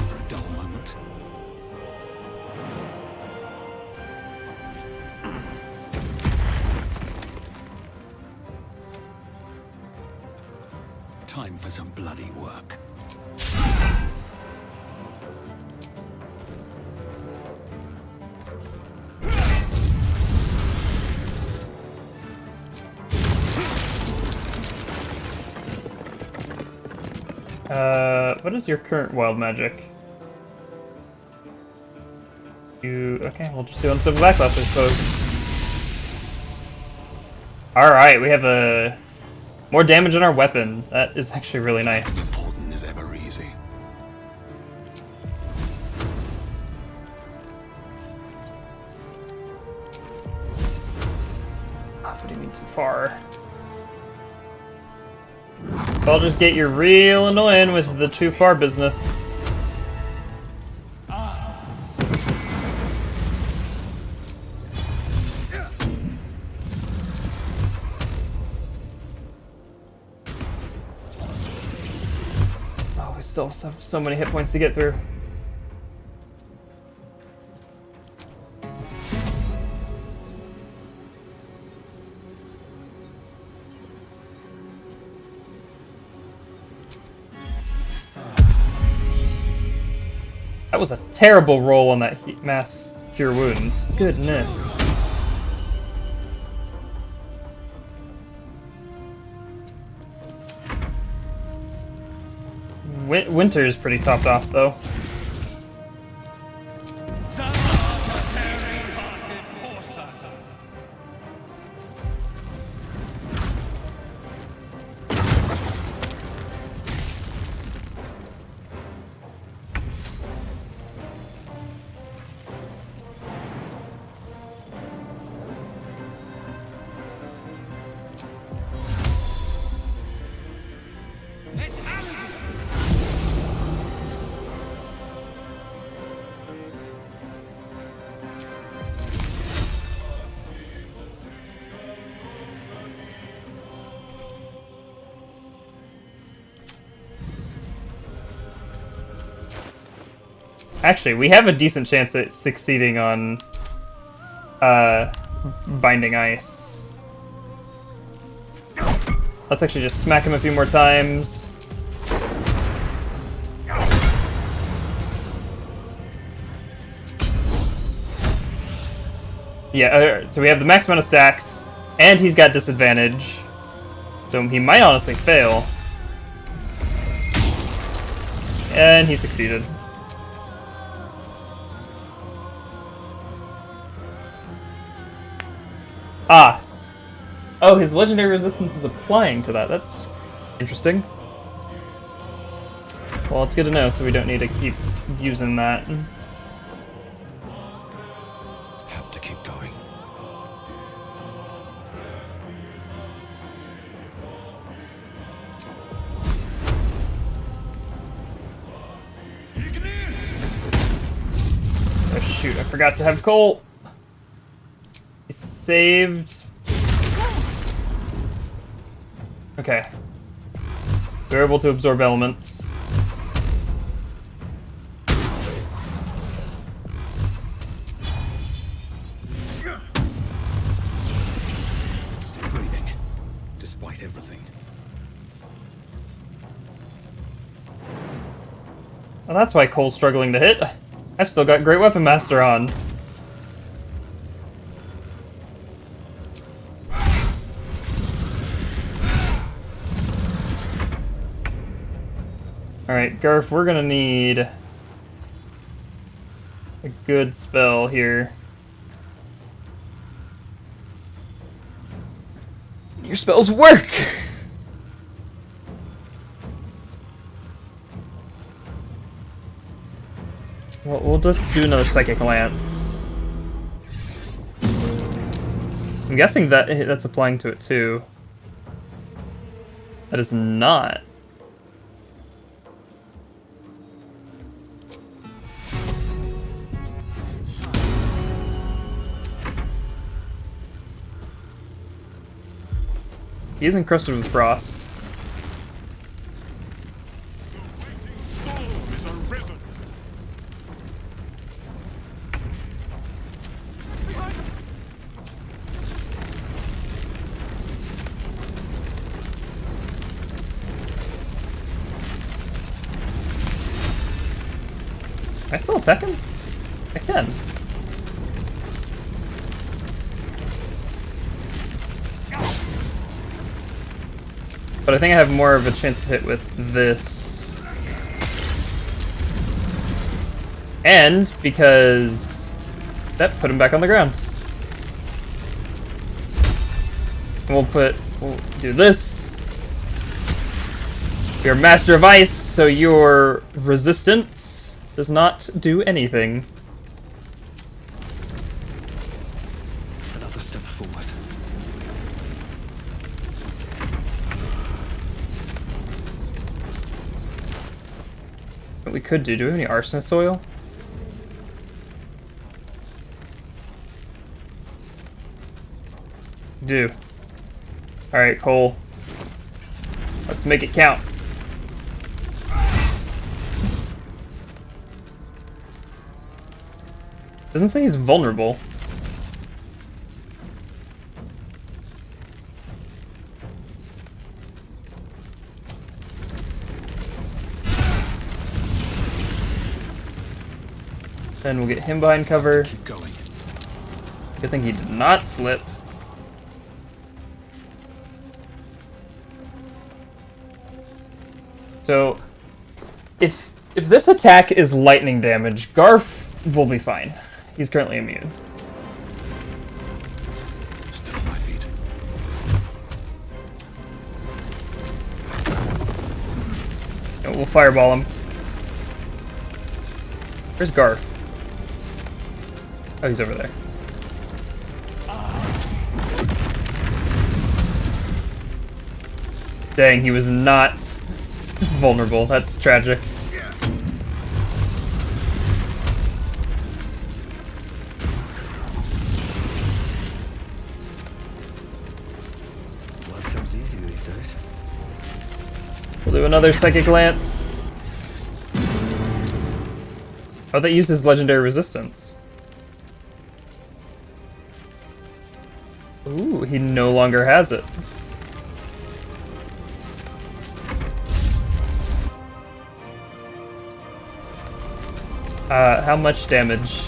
For a dull moment. Time for some bloody work. What is your current wild magic? Okay, we'll just do uncivil backlash, I suppose. Alright, we have more damage on our weapon. That is actually really nice. Important is ever easy. What do you mean too far? I'll just get you real annoying with the too far business. Oh, we still have so many hit points to get through. was a terrible roll on that mass cure wounds. Goodness. Winter's pretty topped off, though. Actually, we have a decent chance at succeeding on binding ice. Let's actually just smack him a few more times. Yeah, so we have the max amount of stacks, and he's got disadvantage. So he might honestly fail. And he succeeded. Ah. Oh, his legendary resistance is applying to that. That's interesting. Well, it's good to know, so we don't need to keep using that. Have to keep going. Oh shoot, I forgot to have Cole. He saved. Okay. We're able to absorb elements. Still breathing, despite everything. Well, that's why Cole's struggling to hit. I've still got Great Weapon Master on. Alright, Garf, we're gonna need a good spell here. Your spells work! Well, we'll just do another Psychic Lance. I'm guessing that that's applying to it too. That is not. He is encrusted with frost. Can I still attack him? I can. But I think I have more of a chance to hit with this. And because that put him back on the ground. And we'll do this. You're Master of Ice, so your resistance does not do anything. Another step forward. What we could do we have any arsonist oil? Do. Alright, Cole. Let's make it count. Doesn't say he's vulnerable. Then we'll get him behind cover. Keep going. Good thing he did not slip. So, if this attack is lightning damage, Garf will be fine. He's currently immune. Still on my feet. And we'll fireball him. Where's Garf? Oh, he's over there. Dang, he was not vulnerable. That's tragic. Blood comes easy these days. We'll do another Psychic Lance. Oh, that uses legendary resistance. Ooh, he no longer has it. How much damage?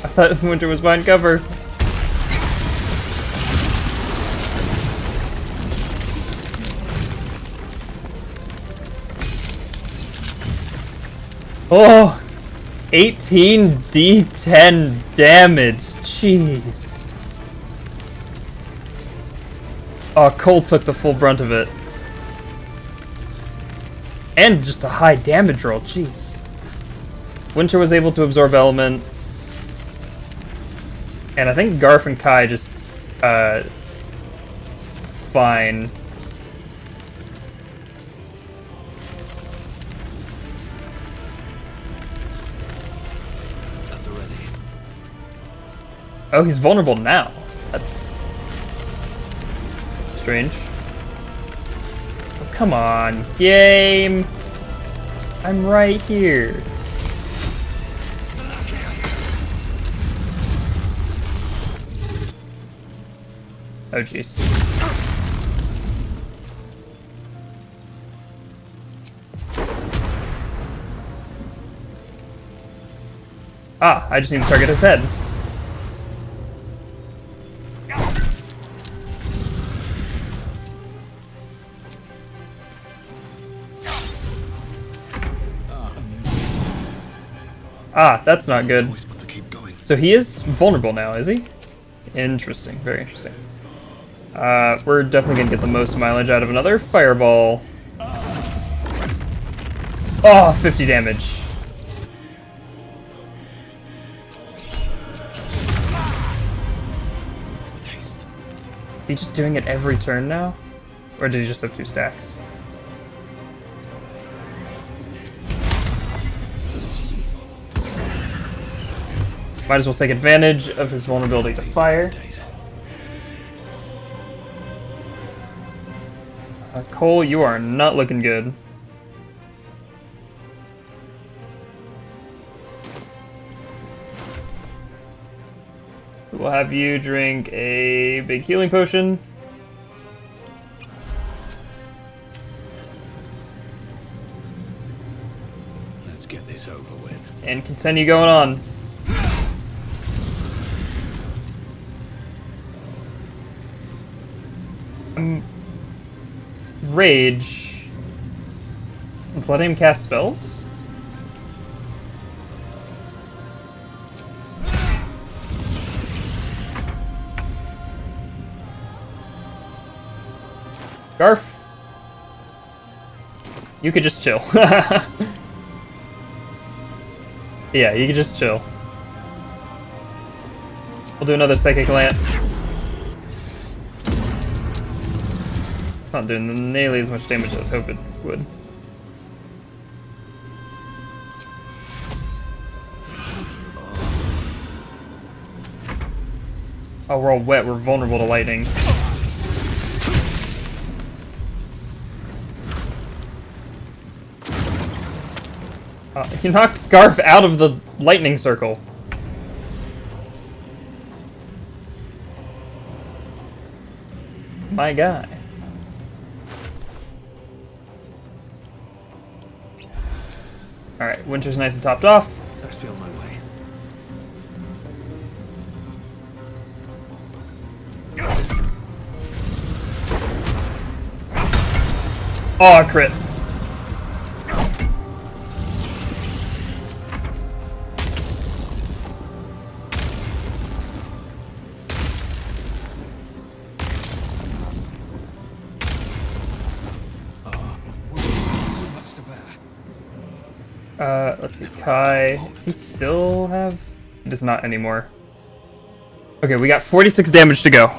I thought Winter was behind cover. Oh! 18 D10 damage. Jeez. Oh, Cole took the full brunt of it. And just a high damage roll. Jeez. Winter was able to absorb elements. And I think Garf and Kai just, fine. At the ready. Oh, he's vulnerable now. That's strange. Oh, come on, game. I'm right here. Oh, jeez. Ah, I just need to target his head. Ah, that's not good. So he is vulnerable now, is he? Interesting, very interesting. We're definitely gonna get the most mileage out of another fireball. Oh, 50 damage. Is he just doing it every turn now? Or did he just have 2 stacks? Might as well take advantage of his vulnerability to fire. Cole, you are not looking good. We'll have you drink a big healing potion. Let's get this over with. And continue going on. Rage. Let's let him cast spells. Garf. You could just chill. Yeah, you could just chill. We'll do another Psychic Lance. It's not doing nearly as much damage as I was hoping it would. Oh, we're all wet. We're vulnerable to lightning. He knocked Garf out of the lightning circle. My guy. Alright, Winter's nice and topped off. Let's be on my way. Oh, crit. Let's see, Kai. Does he still have? He does not anymore. Okay, we got 46 damage to go.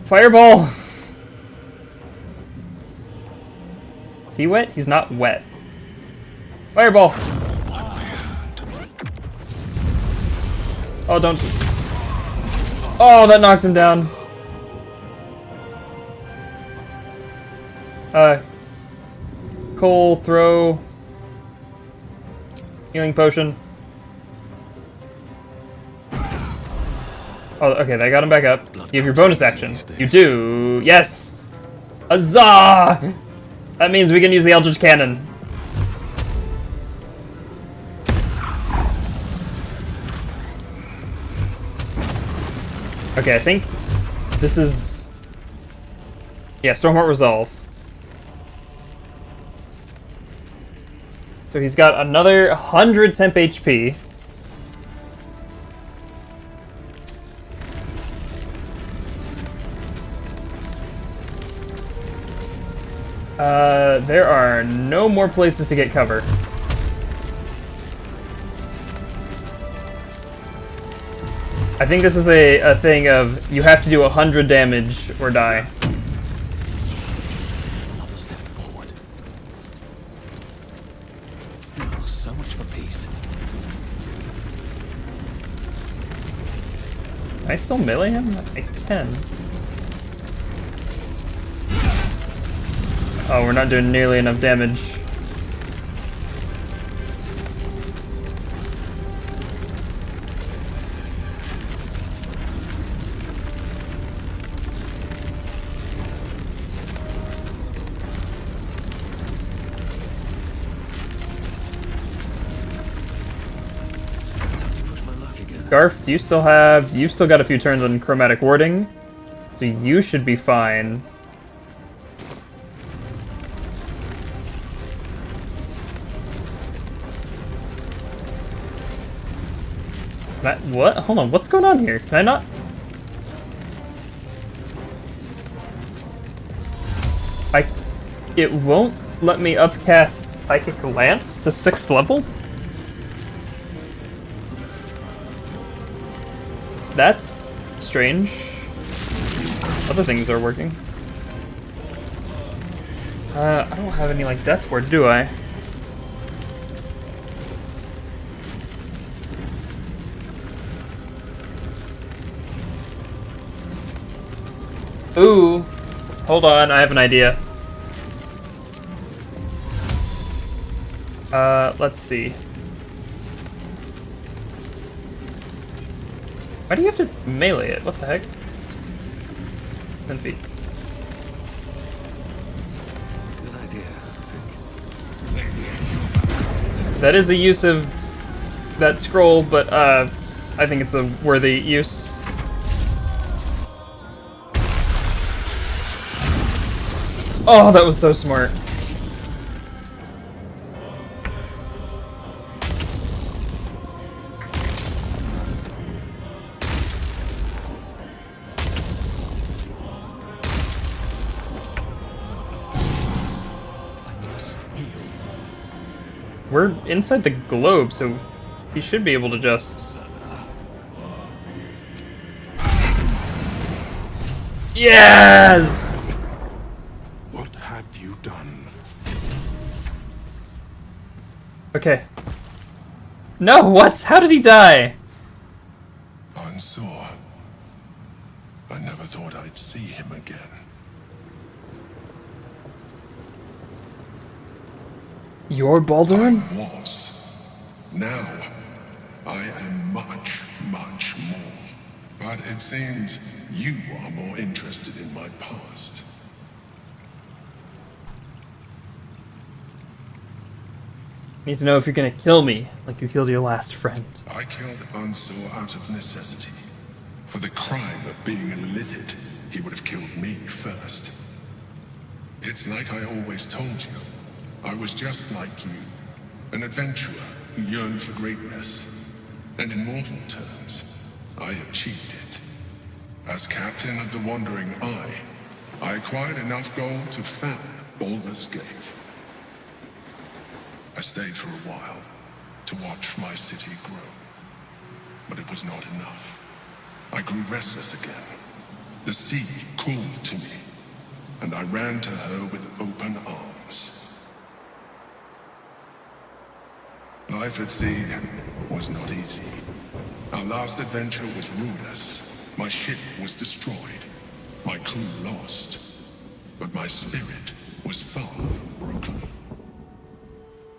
Fireball! Is he wet? He's not wet. Fireball! Oh, don't. Oh, that knocked him down. Cole, throw. Healing potion. Oh, okay, that got him back up. You have your bonus action. You do. Yes! Huzzah! That means we can use the Eldritch Cannon. Okay, I think this is... Yeah, Stormheart Resolve. So he's got another 100 temp HP. There are no more places to get cover. I think this is a thing of you have to do 100 damage or die. Another step forward. Oh, so much for peace. Can I still melee him? I can. Oh, we're not doing nearly enough damage. Garf, you've still got a few turns on chromatic warding, so you should be fine. What? Hold on, what's going on here? Can I not? It won't let me upcast Psychic Lance to 6th level? That's strange. Other things are working. I don't have any, like, Death Ward, do I? Ooh! Hold on, I have an idea. Let's see. Why do you have to melee it? What the heck? 10 feet. Good idea, I think. That is a use of that scroll, but I think it's a worthy use. Oh, that was so smart. We're inside the globe, so he should be able to just... Yes! What have you done? Okay. No, what? How did he die? I'm sore. I never thought I'd see him again. You're Baldur? I was. Now, I am much, much more. But it seems you are more interested in my past. Need to know if you're gonna kill me, like you killed your last friend. I killed Ansor out of necessity. For the crime of being a Lithid, he would have killed me first. It's like I always told you. I was just like you, an adventurer who yearned for greatness. And in mortal terms, I achieved it. As captain of the Wandering Eye, I acquired enough gold to found Baldur's Gate. I stayed for a while to watch my city grow. But it was not enough. I grew restless again. The sea called to me, and I ran to her with open arms. Life at sea was not easy. Our last adventure was ruinous. My ship was destroyed. My crew lost. But my spirit was far from broken.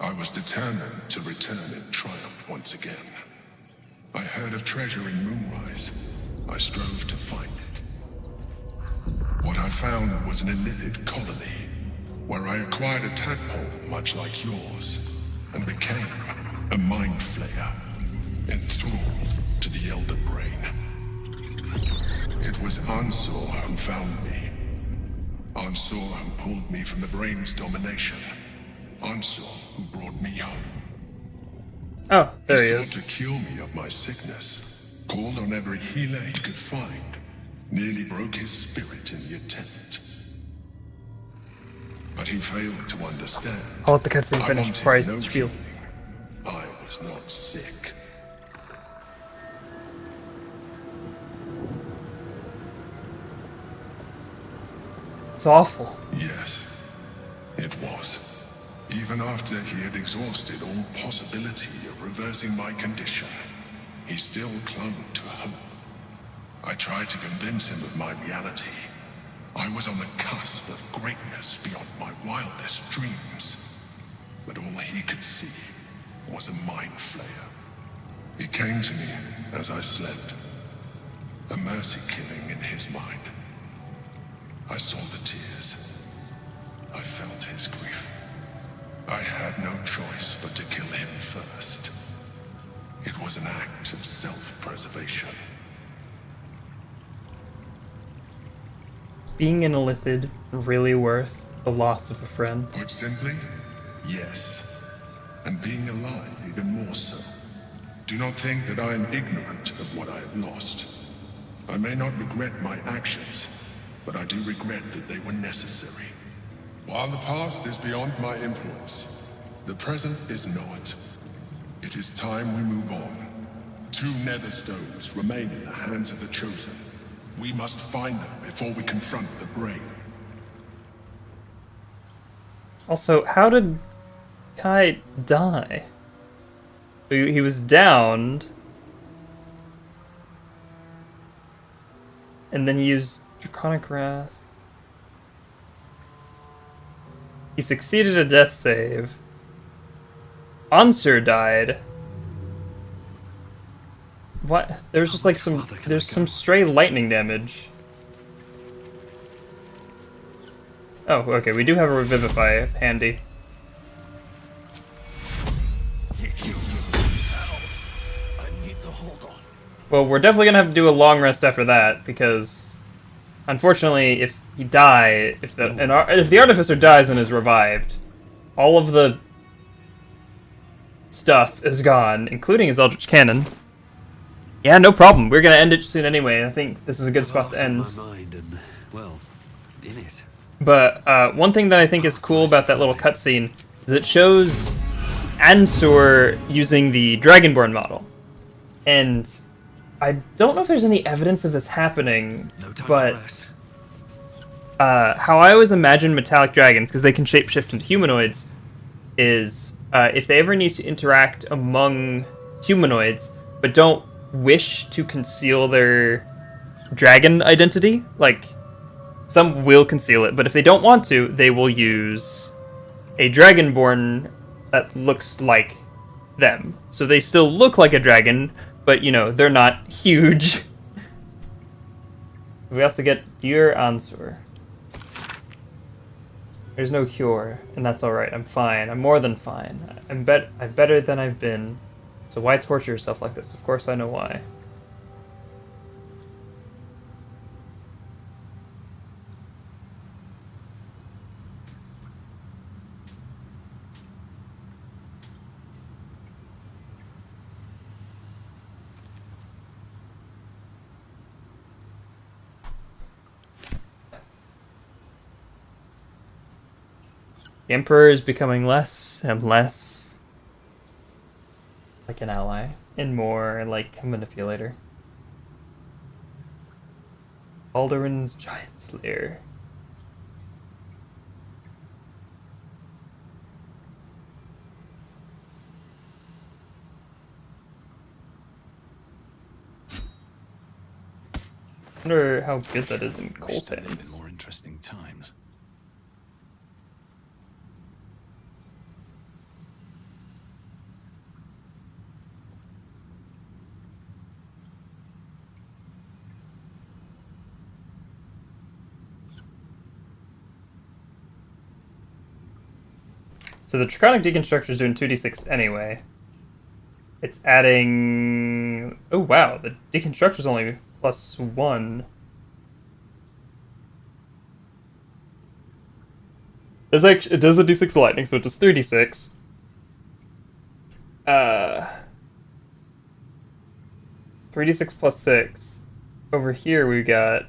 I was determined to return in triumph once again. I heard of treasure in Moonrise. I strove to find it. What I found was an illithid colony, where I acquired a tadpole much like yours, and became a mind flayer, enthralled to the Elder Brain. It was Ansor who found me. Ansor who pulled me from the Brain's domination. Ansor who brought me home. Oh, there he sought is. to cure me of my sickness, called on every healer he could find, nearly broke his spirit in the attempt. But he failed to understand. I'll let the cutscene I finish wanted before I no spiel. healing. I was not sick. It's awful. Yes, it was. Even after he had exhausted all possibility of reversing my condition, he still clung to hope. I tried to convince him of my reality. I was on the cusp of greatness beyond my wildest dreams. But all he could see was a mind flayer. He came to me as I slept, a mercy killing in his mind. I saw the tears. I felt his grief. I had no choice but to kill him first. It was an act of self-preservation. Being an illithid really worth the loss of a friend? Put simply, yes. And being alive even more so. Do not think that I am ignorant of what I have lost. I may not regret my actions, but I do regret that they were necessary. While the past is beyond my influence, the present is not. It is time we move on. 2 nether stones remain in the hands of the Chosen. We must find them before we confront the Brain. Also, how did Kai die? He was downed, and then he used Draconic Wrath. He succeeded a death save. Ansur died. What? There's just like some stray lightning damage. Oh, okay, we do have a Revivify handy. Well, we're definitely gonna have to do a long rest after that, because unfortunately, if he die, if the Artificer dies and is revived, all of the stuff is gone, including his Eldritch Cannon. Yeah, no problem. We're gonna end it soon anyway. I think this is a good spot to end. My mind and, well, in it. But one thing that I think is cool about that little cutscene is it shows Ansur using the Dragonborn model. And I don't know if there's any evidence of this happening, but how I always imagine metallic dragons, because they can shapeshift into humanoids, is if they ever need to interact among humanoids, but don't wish to conceal their dragon identity, like, some will conceal it, but if they don't want to, they will use a Dragonborn that looks like them. So they still look like a dragon, but, you know, they're not huge. We also get Dear Ansur. There's no cure, and that's alright. I'm fine. I'm more than fine. I'm better than I've been. So why torture yourself like this? Of course I know why. The Emperor is becoming less and less like an ally, and more like a manipulator. Baldur's Giant Slayer. I wonder how good that is in Cole's hands. More interesting times. So the Draconic Deconstructor is doing 2d6 anyway. It's adding... Oh wow, the Deconstructor is only +1. It's actually, it does a d6 lightning, so it does 3d6. 3d6 plus 6. Over here we got...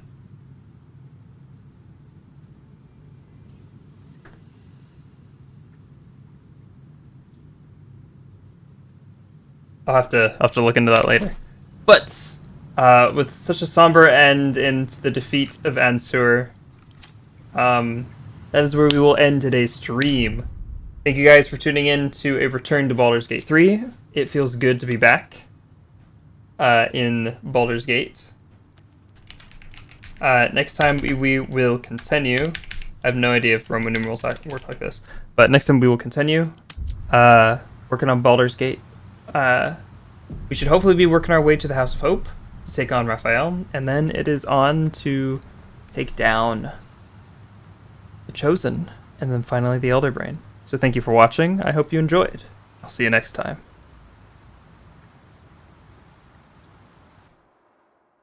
I'll have to look into that later. But with such a somber end into the defeat of Ansur, that is where we will end today's stream. Thank you guys for tuning in to a return to Baldur's Gate 3. It feels good to be back in Baldur's Gate. Next time we will continue. I have no idea if Roman numerals work like this, but next time we will continue working on Baldur's Gate. We should hopefully be working our way to the House of Hope to take on Raphael, and then it is on to take down the Chosen, and then finally the Elder Brain. So thank you for watching. I hope you enjoyed. I'll see you next time.